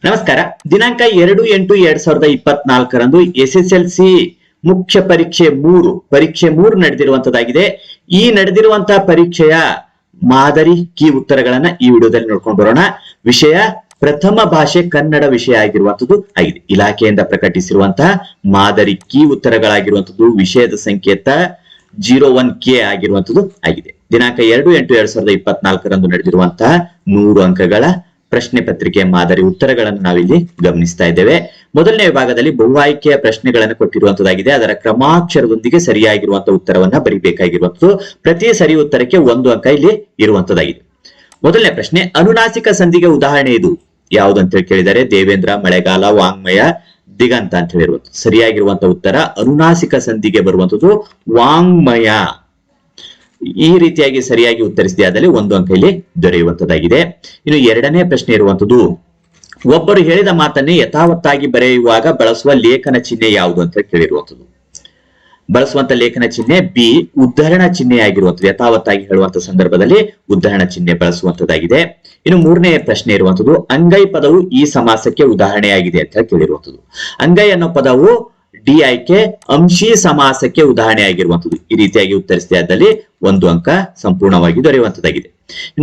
ನಮಸ್ಕಾರ. ದಿನಾಂಕ 2/8/2024 SSLC ಮುಖ್ಯ ಪರೀಕ್ಷೆ 3 ನಡೆದಿರುವಂತದ್ದಾಗಿದೆ. ಈ ನಡೆದಿರುವಂತಹ ಪರೀಕ್ಷೆಯ ಮಾದರಿ ಕೀ ಉತ್ತರಗಳನ್ನ ಈ ವಿಡಿಯೋದಲ್ಲಿ ನೋಡ್ಕೊಂಡು ಬರೋಣ. ವಿಷಯ ಪ್ರಥಮ ಭಾಷೆ ಕನ್ನಡ ವಿಷಯ ಆಗಿರುವಂತದ್ದು ಆಗಿದೆ. ಇಲಾಖೆಯಿಂದ ಪ್ರಕಟಿಸಿರುವಂತಹ ಮಾದರಿ ಕೀ ಉತ್ತರಗಳಾಗಿರುವಂತದ್ದು ವಿಷಯದ ಸಂಕೇತ 01K ಆಗಿರುವಂತದ್ದು ಆಗಿದೆ. ದಿನಾಂಕ 2/8/2024 ನಡೆದಿರುವಂತಹ 100 ಅಂಕಗಳ ಪ್ರಶ್ನೆ ಪತ್ರಿಕೆ ಮಾದರಿ ಉತ್ತರಗಳನ್ನು ನಾವಿಲ್ಲಿ ಗಮನಿಸ್ತಾ ಇದ್ದೇವೆ. ಮೊದಲನೇ ವಿಭಾಗದಲ್ಲಿ ಬಹು ಆಯ್ಕೆಯ ಪ್ರಶ್ನೆಗಳನ್ನು ಕೊಟ್ಟಿರುವಂತದ್ದಾಗಿದೆ. ಅದರ ಕ್ರಮಾಕ್ಷರದೊಂದಿಗೆ ಸರಿಯಾಗಿರುವಂತಹ ಉತ್ತರವನ್ನ ಬರಿಬೇಕಾಗಿರುವಂತದ್ದು. ಪ್ರತಿ ಸರಿ ಉತ್ತರಕ್ಕೆ 1 ಅಂಕ ಇಲ್ಲಿ ಇರುವಂತದ್ದಾಗಿದೆ. ಮೊದಲನೇ ಪ್ರಶ್ನೆ, ಅನುನಾಸಿಕ ಸಂಧಿಗೆ ಉದಾಹರಣೆ ಇದು ಯಾವುದು ಅಂತ ಹೇಳಿ ಕೇಳಿದರೆ ದೇವೇಂದ್ರ, ಮಳೆಗಾಲ, ವಾಂಗ್ಮಯ, ದಿಗಂತ ಅಂತ ಹೇಳಿರುವಂತದ್ದು. ಸರಿಯಾಗಿರುವಂತಹ ಉತ್ತರ ಅನುನಾಸಿಕ ಸಂಧಿಗೆ ಬರುವಂತದ್ದು ವಾಂಗ್ಮಯ. ಈ ರೀತಿಯಾಗಿ ಸರಿಯಾಗಿ ಉತ್ತರಿಸಿದೆ ಆದಲ್ಲಿ 1 ಅಂಕ ಇಲ್ಲಿ ದೊರೆಯುವಂತದ್ದಾಗಿದೆ. ಇನ್ನು ಎರಡನೇ ಪ್ರಶ್ನೆ ಇರುವಂತದ್ದು, ಒಬ್ಬರು ಹೇಳಿದ ಮಾತನ್ನೇ ಯಥಾವತ್ತಾಗಿ ಬರೆಯುವಾಗ ಬಳಸುವ ಲೇಖನ ಚಿಹ್ನೆ ಯಾವುದು ಅಂತ ಕೇಳಿರುವಂತದ್ದು. ಬಳಸುವಂತ ಲೇಖನ ಚಿಹ್ನೆ ಬಿ, ಉದ್ಧರಣ ಚಿಹ್ನೆ ಆಗಿರುವಂತದ್ದು. ಯಥಾವತ್ತಾಗಿ ಹೇಳುವಂತ ಸಂದರ್ಭದಲ್ಲಿ ಉದ್ಧರಣ ಚಿಹ್ನೆ ಬಳಸುವಂತದ್ದಾಗಿದೆ. ಇನ್ನು ಮೂರನೇ ಪ್ರಶ್ನೆ ಇರುವಂತದ್ದು, ಅಂಗೈ ಪದವು ಈ ಸಮಾಸಕ್ಕೆ ಉದಾಹರಣೆಯಾಗಿದೆ ಅಂತ ಕೇಳಿರುವಂತದ್ದು. ಅಂಗೈ ಅನ್ನೋ ಪದವು ಡಿ ಆಯ್ಕೆ ಅಂಶಿ ಸಮಾಸಕ್ಕೆ ಉದಾಹರಣೆ ಆಗಿರುವಂತದ್ದು. ಈ ರೀತಿಯಾಗಿ ಉತ್ತರಿಸಿದೆ ಆದಲ್ಲಿ 1 ಅಂಕ ಸಂಪೂರ್ಣವಾಗಿ ದೊರೆಯುವಂತದ್ದಾಗಿದೆ.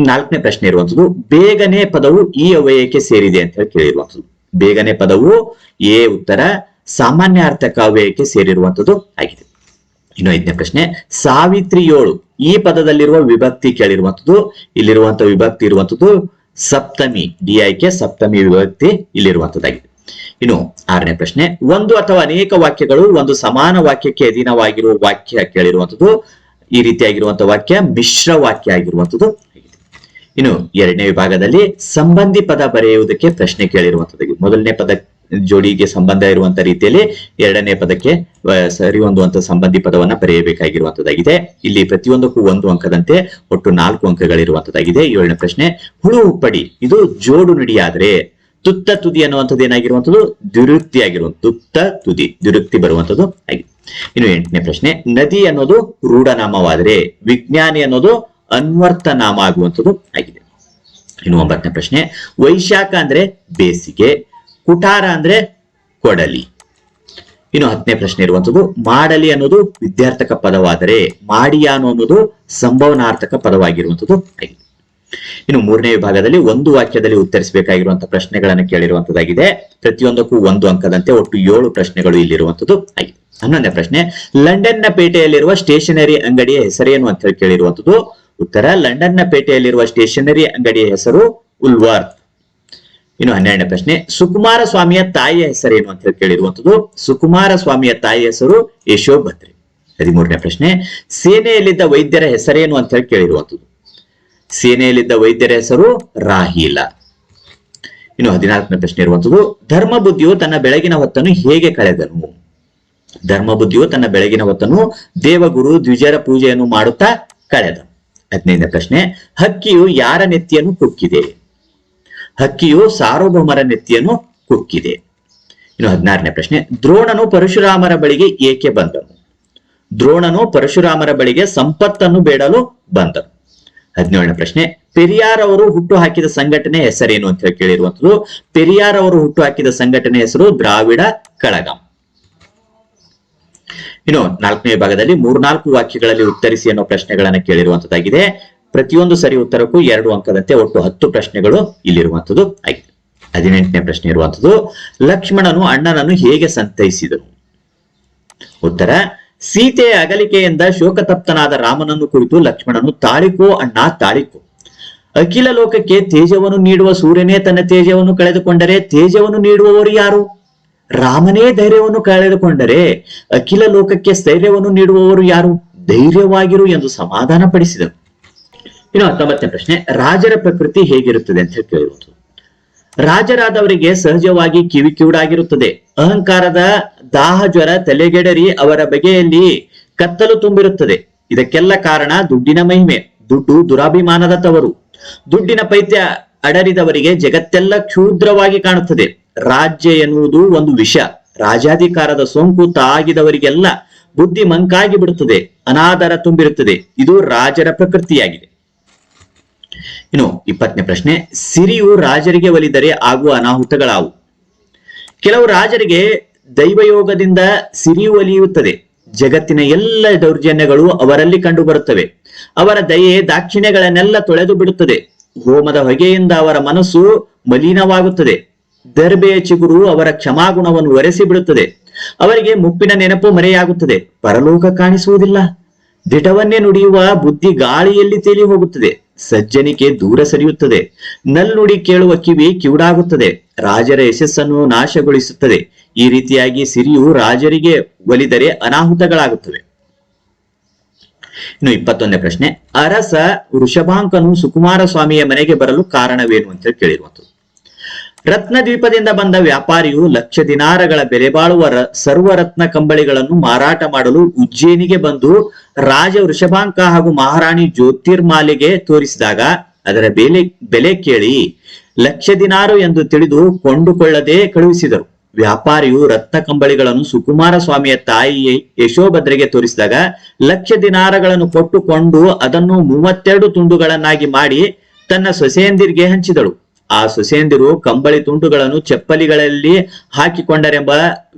ನಾಲ್ಕನೇ ಪ್ರಶ್ನೆ ಇರುವಂತದ್ದು, ಬೇಗನೆ ಪದವು ಈ ಅವ್ಯಯಕ್ಕೆ ಸೇರಿದೆ ಅಂತ ಹೇಳಿ ಕೇಳಿರುವಂತದ್ದು. ಬೇಗನೆ ಪದವು ಎ ಉತ್ತರ ಸಾಮಾನ್ಯ ಅರ್ಥಕ ಅವ್ಯಯಕ್ಕೆ ಸೇರಿರುವಂತದ್ದು ಆಗಿದೆ. ಇನ್ನು 5ನೇ ಪ್ರಶ್ನೆ, ಸಾವಿತ್ರಿ 7 ಈ ಪದದಲ್ಲಿರುವ ವಿಭಕ್ತಿ ಕೇಳಿರುವಂತದ್ದು. ಇಲ್ಲಿರುವಂತಹ ವಿಭಕ್ತಿ ಇರುವಂತದ್ದು ಸಪ್ತಮಿ. ಡಿ ಆಯ್ಕೆ ಸಪ್ತಮಿ ವಿಭಕ್ತಿ ಇಲ್ಲಿರುವಂತದ್ದಾಗಿದೆ. ಇನ್ನು 6ನೇ ಪ್ರಶ್ನೆ, ಒಂದು ಅಥವಾ ಅನೇಕ ವಾಕ್ಯಗಳು ಒಂದು ಸಮಾನ ವಾಕ್ಯಕ್ಕೆ ಅಧೀನವಾಗಿರುವ ವಾಕ್ಯ ಕೇಳಿರುವಂತದ್ದು. ಈ ರೀತಿಯಾಗಿರುವಂತಹ ವಾಕ್ಯ ಮಿಶ್ರ ವಾಕ್ಯ ಆಗಿರುವಂತದ್ದು. ಇನ್ನು 2ನೇ ವಿಭಾಗದಲ್ಲಿ ಸಂಬಂಧಿ ಪದ ಬರೆಯುವುದಕ್ಕೆ ಪ್ರಶ್ನೆ ಕೇಳಿರುವಂತದ್ದು. ಮೊದಲನೇ ಪದ ಜೋಡಿಗೆ ಸಂಬಂಧ ಇರುವಂತಹ ರೀತಿಯಲ್ಲಿ 2ನೇ ಪದಕ್ಕೆ ಸರಿ ಹೊಂದುವಂತಹ ಸಂಬಂಧಿ ಪದವನ್ನ ಬರೆಯಬೇಕಾಗಿರುವಂತದ್ದಾಗಿದೆ. ಇಲ್ಲಿ ಪ್ರತಿಯೊಂದಕ್ಕೂ 1 ಅಂಕದಂತೆ ಒಟ್ಟು 4 ಅಂಕಗಳಿರುವಂತದ್ದಾಗಿದೆ. 7ನೇ ಪ್ರಶ್ನೆ, ಹುಳು ಉಪ್ಪಡಿ ಇದು ಜೋಡು ನುಡಿಯಾದ್ರೆ ತುತ್ತ ತುದಿ ಅನ್ನುವಂಥದ್ದು ಏನಾಗಿರುವಂಥದ್ದು ದ್ವಿರುಕ್ತಿ ಆಗಿರುವಂತ ತುತ್ತ ತುದಿ ದ್ವಿರುಕ್ತಿ ಬರುವಂತದ್ದು ಆಗಿದೆ. ಇನ್ನು 8ನೇ ಪ್ರಶ್ನೆ, ನದಿ ಅನ್ನೋದು ರೂಢನಾಮವಾದರೆ ವಿಜ್ಞಾನಿ ಅನ್ನೋದು ಅನ್ವರ್ಥ ನಾಮ ಆಗುವಂಥದ್ದು ಆಗಿದೆ. ಇನ್ನು 9ನೇ ಪ್ರಶ್ನೆ, ವೈಶಾಖ ಅಂದ್ರೆ ಬೇಸಿಗೆ, ಕುಟಾರ ಅಂದ್ರೆ ಕೊಡಲಿ. ಇನ್ನು 10ನೇ ಪ್ರಶ್ನೆ ಇರುವಂತದ್ದು, ಮಾಡಲಿ ಅನ್ನೋದು ವಿದ್ಯಾರ್ಥಕ ಪದವಾದರೆ ಮಾಡಿಯಾನು ಅನ್ನೋದು ಸಂಭವನಾರ್ಥಕ ಪದವಾಗಿರುವಂತದ್ದು ಆಗಿದೆ. ಇನ್ನು 3ನೇ ವಿಭಾಗದಲ್ಲಿ ಒಂದು ವಾಕ್ಯದಲ್ಲಿ ಉತ್ತರಿಸಬೇಕಾಗಿರುವಂತಹ ಪ್ರಶ್ನೆಗಳನ್ನು ಕೇಳಿರುವಂತದ್ದಾಗಿದೆ. ಪ್ರತಿಯೊಂದಕ್ಕೂ 1 ಅಂಕದಂತೆ ಒಟ್ಟು 7 ಪ್ರಶ್ನೆಗಳು ಇಲ್ಲಿರುವಂತದ್ದು ಆಗಿದೆ. 11ನೇ ಪ್ರಶ್ನೆ, ಲಂಡನ್ನ ಪೇಟೆಯಲ್ಲಿರುವ ಸ್ಟೇಷನರಿ ಅಂಗಡಿಯ ಹೆಸರೇನು ಅಂತ ಹೇಳಿ ಕೇಳಿರುವಂತದ್ದು. ಉತ್ತರ ಲಂಡನ್ನ ಪೇಟೆಯಲ್ಲಿರುವ ಸ್ಟೇಷನರಿ ಅಂಗಡಿಯ ಹೆಸರು ಉಲ್ವರ್ತ್. ಇನ್ನು 12ನೇ ಪ್ರಶ್ನೆ, ಸುಕುಮಾರ ಸ್ವಾಮಿಯ ತಾಯಿಯ ಹೆಸರೇನು ಅಂತ ಹೇಳಿ ಕೇಳಿರುವಂತದ್ದು. ಸುಕುಮಾರ ಸ್ವಾಮಿಯ ತಾಯಿಯ ಹೆಸರು ಯಶೋಭದ್ರಿ. 13ನೇ ಪ್ರಶ್ನೆ, ಸೇನೆಯಲ್ಲಿದ್ದ ವೈದ್ಯರ ಹೆಸರೇನು ಅಂತ ಹೇಳಿ ಕೇಳಿರುವಂತದ್ದು. ಸೇನೆಯಲ್ಲಿದ್ದ ವೈದ್ಯರ ಹೆಸರು ರಾಹೀಲ. ಇನ್ನು 14ನೇ ಪ್ರಶ್ನೆ ಇರುವಂತದ್ದು, ಧರ್ಮ ಬುದ್ಧಿಯು ತನ್ನ ಬೆಳಗಿನ ಹೊತ್ತನ್ನು ಹೇಗೆ ಕಳೆದನು. ಧರ್ಮ ಬುದ್ಧಿಯು ತನ್ನ ಬೆಳಗಿನ ಹೊತ್ತನ್ನು ದೇವಗುರು ದ್ವಿಜರ ಪೂಜೆಯನ್ನು ಮಾಡುತ್ತಾ ಕಳೆದನು. 15ನೇ ಪ್ರಶ್ನೆ, ಹಕ್ಕಿಯು ಯಾರ ನೆತ್ತಿಯನ್ನು ಕುಕ್ಕಿದೆ. ಹಕ್ಕಿಯು ಸಾರ್ವಭೌಮರ ನೆತ್ತಿಯನ್ನು ಕುಕ್ಕಿದೆ. ಇನ್ನು 16ನೇ ಪ್ರಶ್ನೆ, ದ್ರೋಣನು ಪರಶುರಾಮರ ಬಳಿಗೆ ಏಕೆ ಬಂದನು. ದ್ರೋಣನು ಪರಶುರಾಮರ ಬಳಿಗೆ ಸಂಪತ್ತನ್ನು ಬೇಡಲು ಬಂದನು. 17ನೇ ಪ್ರಶ್ನೆ, ಪೆರಿಯಾರ್ ಅವರು ಹುಟ್ಟು ಹಾಕಿದ ಸಂಘಟನೆ ಹೆಸರೇನು ಅಂತ ಹೇಳಿ ಕೇಳಿರುವಂತದ್ದು. ಪೆರಿಯಾರ್ ಅವರು ಹುಟ್ಟು ಹಾಕಿದ ಸಂಘಟನೆ ಹೆಸರು ದ್ರಾವಿಡ ಕಳಗಂ. ಇನ್ನು 4ನೇ ವಿಭಾಗದಲ್ಲಿ 3-4 ವಾಕ್ಯಗಳಲ್ಲಿ ಉತ್ತರಿಸಿ ಅನ್ನೋ ಪ್ರಶ್ನೆಗಳನ್ನ ಕೇಳಿರುವಂತದ್ದಾಗಿದೆ. ಪ್ರತಿಯೊಂದು ಸರಿ ಉತ್ತರಕ್ಕೂ 2 ಅಂಕದಂತೆ ಒಟ್ಟು 10 ಪ್ರಶ್ನೆಗಳು ಇಲ್ಲಿರುವಂತದ್ದು ಆಗಿದೆ. 18ನೇ ಪ್ರಶ್ನೆ ಇರುವಂತದ್ದು, ಲಕ್ಷ್ಮಣನು ಅಣ್ಣನನ್ನು ಹೇಗೆ ಸಂತೈಸಿದನು. ಉತ್ತರ, ಸೀತೆಯ ಅಗಲಿಕೆಯಿಂದ ಶೋಕತಪ್ತನಾದ ರಾಮನನ್ನು ಕುರಿತು ಲಕ್ಷ್ಮಣನು ತಾಳಿಕೋ ಅಣ್ಣ ತಾಳಿಕೋ. ಅಖಿಲ ಲೋಕಕ್ಕೆ ತೇಜವನ್ನು ನೀಡುವ ಸೂರ್ಯನೇ ತನ್ನ ತೇಜವನ್ನು ಕಳೆದುಕೊಂಡರೆ ತೇಜವನ್ನು ನೀಡುವವರು ಯಾರು. ರಾಮನೇ ಧೈರ್ಯವನ್ನು ಕಳೆದುಕೊಂಡರೆ ಅಖಿಲ ಲೋಕಕ್ಕೆ ಸ್ಥೈರ್ಯವನ್ನು ನೀಡುವವರು ಯಾರು. ಧೈರ್ಯವಾಗಿರು ಎಂದು ಸಮಾಧಾನ ಪಡಿಸಿದನು. ಇನ್ನು 19ನೇ ಪ್ರಶ್ನೆ, ರಾಜರ ಪ್ರಕೃತಿ ಹೇಗಿರುತ್ತದೆ ಅಂತ ಹೇಳಿ ಕೇಳಿರುವುದು. ರಾಜರಾದವರಿಗೆ ಸಹಜವಾಗಿ ಕಿವಿಕಿವುಡಾಗಿರುತ್ತದೆ. ಅಹಂಕಾರದ ದಾಹ ಜ್ವರ ತಲೆಗೆಡರಿ ಅವರ ಬಗೆಯಲ್ಲಿ ಕತ್ತಲು ತುಂಬಿರುತ್ತದೆ. ಇದಕ್ಕೆಲ್ಲ ಕಾರಣ ದುಡ್ಡಿನ ಮಹಿಮೆ. ದುಡ್ಡು ದುರಾಭಿಮಾನದ ತವರು. ದುಡ್ಡಿನ ಪೈತ್ಯ ಅಡರಿದವರಿಗೆ ಜಗತ್ತೆಲ್ಲ ಕ್ಷುದ್ರವಾಗಿ ಕಾಣುತ್ತದೆ. ರಾಜ್ಯ ಎನ್ನುವುದು ಒಂದು ವಿಷ. ರಾಜಾಧಿಕಾರದ ಸೋಂಕು ತಾಗಿದವರಿಗೆಲ್ಲ ಬುದ್ಧಿ ಮಂಕಾಗಿ ಬಿಡುತ್ತದೆ. ಅನಾದರ ತುಂಬಿರುತ್ತದೆ. ಇದು ರಾಜರ ಪ್ರಕೃತಿಯಾಗಿದೆ. ಇನ್ನು 20ನೇ ಪ್ರಶ್ನೆ, ಸಿರಿಯು ರಾಜರಿಗೆ ಒಲಿದರೆ ಆಗುವ ಅನಾಹುತಗಳಾವು? ಕೆಲವು ರಾಜರಿಗೆ ದೈವಯೋಗದಿಂದ ಸಿರಿಯು ಒಲಿಯುತ್ತದೆ. ಜಗತ್ತಿನ ಎಲ್ಲ ದೌರ್ಜನ್ಯಗಳು ಅವರಲ್ಲಿ ಕಂಡುಬರುತ್ತವೆ. ಅವರ ದಯೆ ದಾಕ್ಷಿಣ್ಯಗಳನ್ನೆಲ್ಲ ತೊಳೆದು ಬಿಡುತ್ತದೆ. ಹೋಮದ ಹೊಗೆಯಿಂದ ಅವರ ಮನಸ್ಸು ಮಲಿನವಾಗುತ್ತದೆ. ದರ್ಬೆಯ ಚಿಗುರು ಅವರ ಕ್ಷಮಾಗುಣವನ್ನು ಒರೆಸಿ ಬಿಡುತ್ತದೆ. ಅವರಿಗೆ ಮುಪ್ಪಿನ ನೆನಪು ಮರೆಯಾಗುತ್ತದೆ. ಪರಲೋಕ ಕಾಣಿಸುವುದಿಲ್ಲ. ದಿಟವನ್ನೇ ನುಡಿಯುವ ಬುದ್ಧಿ ಗಾಳಿಯಲ್ಲಿ ತೇಲಿ ಹೋಗುತ್ತದೆ. ಸಜ್ಜನಿಕೆ ದೂರ ಸರಿಯುತ್ತದೆ. ನಲ್ನುಡಿ ಕೇಳುವ ಕಿವಿ ಕಿವುಡಾಗುತ್ತದೆ. ರಾಜರ ಯಶಸ್ಸನ್ನು ನಾಶಗೊಳಿಸುತ್ತದೆ. ಈ ರೀತಿಯಾಗಿ ಸಿರಿಯು ರಾಜರಿಗೆ ಒಲಿದರೆ ಅನಾಹುತಗಳಾಗುತ್ತವೆ. ಇನ್ನು 21ನೇ ಪ್ರಶ್ನೆ, ಅರಸ ವೃಷಭಾಂಕನು ಸುಕುಮಾರ ಸ್ವಾಮಿಯ ಮನೆಗೆ ಬರಲು ಕಾರಣವೇನು ಅಂತ ಕೇಳಿರುವಂಥದ್ದು. ರತ್ನದ್ವೀಪದಿಂದ ಬಂದ ವ್ಯಾಪಾರಿಯು ಲಕ್ಷ ದಿನಾರಗಳ ಬೆಲೆ ಬಾಳುವ ಸರ್ವರತ್ನ ಕಂಬಳಿಗಳನ್ನು ಮಾರಾಟ ಮಾಡಲು ಉಜ್ಜಯಿನಿಗೆ ಬಂದು ರಾಜ ವೃಷಭಾಂಕ ಹಾಗೂ ಮಹಾರಾಣಿ ಜ್ಯೋತಿರ್ಮಾಲೆಗೆ ತೋರಿಸಿದಾಗ ಅದರ ಬೆಲೆ ಕೇಳಿ ಲಕ್ಷ ದಿನಾರು ಎಂದು ತಿಳಿದು ಕೊಂಡುಕೊಳ್ಳದೆ ಕಳುಹಿಸಿದರು. ವ್ಯಾಪಾರಿಯು ರತ್ನ ಕಂಬಳಿಗಳನ್ನು ಸುಕುಮಾರ ಸ್ವಾಮಿಯ ತಾಯಿ ಯಶೋಭದ್ರೆಗೆ ತೋರಿಸಿದಾಗ ಲಕ್ಷ ದಿನಾರಗಳನ್ನು ಕೊಟ್ಟುಕೊಂಡು ಅದನ್ನು 32 ತುಂಡುಗಳನ್ನಾಗಿ ಮಾಡಿ ತನ್ನ ಸೊಸೆಯಂದಿರಿಗೆ ಹಂಚಿದಳು. ಆ ಸೊಸೆಯಂದಿರು ಕಂಬಳಿ ತುಂಡುಗಳನ್ನು ಚಪ್ಪಲಿಗಳಲ್ಲಿ ಹಾಕಿಕೊಂಡರೆಂಬ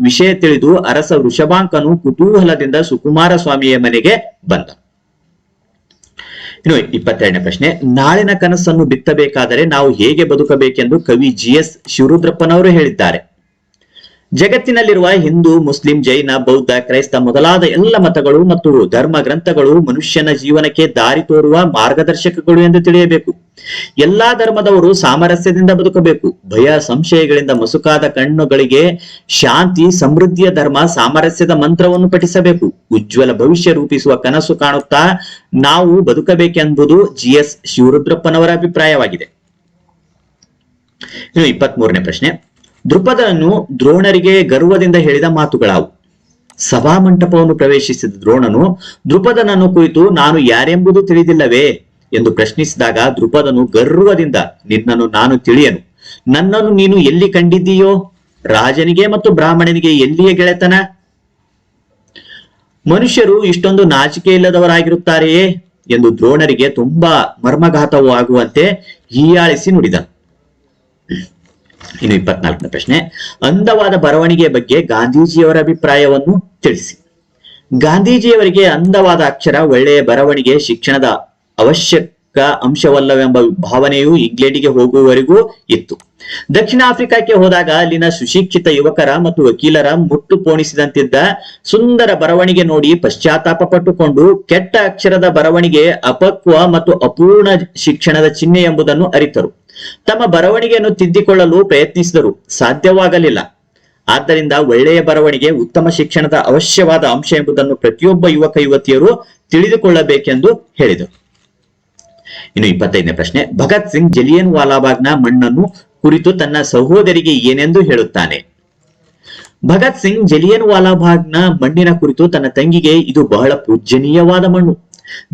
ವಿಷಯ ತಿಳಿದು ಅರಸ ವೃಷಭಾಂಕನು ಕುತೂಹಲದಿಂದ ಸುಕುಮಾರ ಸ್ವಾಮಿಯ ಮನೆಗೆ ಬಂದ. ಇನ್ನು 22ನೇ ಪ್ರಶ್ನೆ, ನಾಳಿನ ಕನಸನ್ನು ಬಿತ್ತಬೇಕಾದರೆ ನಾವು ಹೇಗೆ ಬದುಕಬೇಕೆಂದು ಕವಿ GS ಶಿವರುದ್ರಪ್ಪನವರು ಹೇಳಿದ್ದಾರೆ? ಜಗತ್ತಿನಲ್ಲಿರುವ ಹಿಂದೂ, ಮುಸ್ಲಿಂ, ಜೈನ, ಬೌದ್ಧ, ಕ್ರೈಸ್ತ ಮೊದಲಾದ ಎಲ್ಲ ಮತಗಳು ಮತ್ತು ಧರ್ಮ ಗ್ರಂಥಗಳು ಮನುಷ್ಯನ ಜೀವನಕ್ಕೆ ದಾರಿ ತೋರುವ ಮಾರ್ಗದರ್ಶಕಗಳು ಎಂದು ತಿಳಿಯಬೇಕು. ಎಲ್ಲಾ ಧರ್ಮದವರು ಸಾಮರಸ್ಯದಿಂದ ಬದುಕಬೇಕು. ಭಯ ಸಂಶಯಗಳಿಂದ ಮಸುಕಾದ ಕಣ್ಣುಗಳಿಗೆ ಶಾಂತಿ ಸಮೃದ್ಧಿಯ ಧರ್ಮ ಸಾಮರಸ್ಯದ ಮಂತ್ರವನ್ನು ಪಠಿಸಬೇಕು. ಉಜ್ವಲ ಭವಿಷ್ಯ ರೂಪಿಸುವ ಕನಸು ಕಾಣುತ್ತಾ ನಾವು ಬದುಕಬೇಕೆಂಬುದು GS ಶಿವರುದ್ರಪ್ಪನವರ ಅಭಿಪ್ರಾಯವಾಗಿದೆ. ಇನ್ನು 23ನೇ ಪ್ರಶ್ನೆ, ದೃಪದನು ದ್ರೋಣರಿಗೆ ಗರ್ವದಿಂದ ಹೇಳಿದ ಮಾತುಗಳಾವು? ಸಭಾಮಂಟಪವನ್ನು ಪ್ರವೇಶಿಸಿದ ದ್ರೋಣನು ದೃಪದನನ್ನು ಕುರಿತು ನಾನು ಯಾರೆಂಬುದು ತಿಳಿದಿಲ್ಲವೇ ಎಂದು ಪ್ರಶ್ನಿಸಿದಾಗ ದೃಪದನು ಗರ್ವದಿಂದ ನಿನ್ನನ್ನು ನಾನು ತಿಳಿಯನು, ನನ್ನನ್ನು ನೀನು ಎಲ್ಲಿ ಕಂಡಿದ್ದೀಯೋ? ರಾಜನಿಗೆ ಮತ್ತು ಬ್ರಾಹ್ಮಣನಿಗೆ ಎಲ್ಲಿಯ ಗೆಳೆತನ? ಮನುಷ್ಯರು ಇಷ್ಟೊಂದು ನಾಚಿಕೆ ಇಲ್ಲದವರಾಗಿರುತ್ತಾರೆಯೇ ಎಂದು ದ್ರೋಣರಿಗೆ ತುಂಬಾ ಮರ್ಮಘಾತವಾಗುವಂತೆ ಹೀಯಾಳಿಸಿ ನುಡಿದನು. ಇನ್ನು 24ನೇ ಪ್ರಶ್ನೆ, ಅಂದವಾದ ಬರವಣಿಗೆಯ ಬಗ್ಗೆ ಗಾಂಧೀಜಿಯವರ ಅಭಿಪ್ರಾಯವನ್ನು ತಿಳಿಸಿ. ಗಾಂಧೀಜಿಯವರಿಗೆ ಅಂದವಾದ ಅಕ್ಷರ, ಒಳ್ಳೆಯ ಬರವಣಿಗೆ ಶಿಕ್ಷಣದ ಅವಶ್ಯಕ ಅಂಶವಲ್ಲವೆಂಬ ಭಾವನೆಯು ಇಂಗ್ಲೆಂಡಿಗೆ ಹೋಗುವವರೆಗೂ ಇತ್ತು. ದಕ್ಷಿಣ ಆಫ್ರಿಕಾಕ್ಕೆ ಹೋದಾಗ ಅಲ್ಲಿನ ಸುಶಿಕ್ಷಿತ ಯುವಕರ ಮತ್ತು ವಕೀಲರ ಮುಟ್ಟು ಪೋಣಿಸಿದಂತಿದ್ದ ಸುಂದರ ಬರವಣಿಗೆ ನೋಡಿ ಪಶ್ಚಾತ್ತಾಪ ಪಟ್ಟುಕೊಂಡು ಕೆಟ್ಟ ಅಕ್ಷರದ ಬರವಣಿಗೆ ಅಪಕ್ವ ಮತ್ತು ಅಪೂರ್ಣ ಶಿಕ್ಷಣದ ಚಿಹ್ನೆ ಎಂಬುದನ್ನು ಅರಿತರು. ತಮ್ಮ ಬರವಣಿಗೆಯನ್ನು ತಿದ್ದಿಕೊಳ್ಳಲು ಪ್ರಯತ್ನಿಸಿದರು, ಸಾಧ್ಯವಾಗಲಿಲ್ಲ. ಆದ್ದರಿಂದ ಒಳ್ಳೆಯ ಬರವಣಿಗೆ ಉತ್ತಮ ಶಿಕ್ಷಣದ ಅವಶ್ಯವಾದ ಅಂಶ ಎಂಬುದನ್ನು ಪ್ರತಿಯೊಬ್ಬ ಯುವಕ ಯುವತಿಯರು ತಿಳಿದುಕೊಳ್ಳಬೇಕೆಂದು ಹೇಳಿದರು. ಇನ್ನು 25ನೇ ಪ್ರಶ್ನೆ, ಭಗತ್ ಸಿಂಗ್ ಜಲಿಯನ್ ವಾಲಾಬಾಗ್ನ ಮಣ್ಣನ್ನು ಕುರಿತು ತನ್ನ ಸಹೋದರಿಗೆ ಏನೆಂದು ಹೇಳುತ್ತಾನೆ? ಭಗತ್ ಸಿಂಗ್ ಜಲಿಯನ್ ವಾಲಾಬಾಗ್ನ ಮಣ್ಣಿನ ಕುರಿತು ತನ್ನ ತಂಗಿಗೆ ಇದು ಬಹಳ ಪೂಜ್ಯನೀಯವಾದ ಮಣ್ಣು.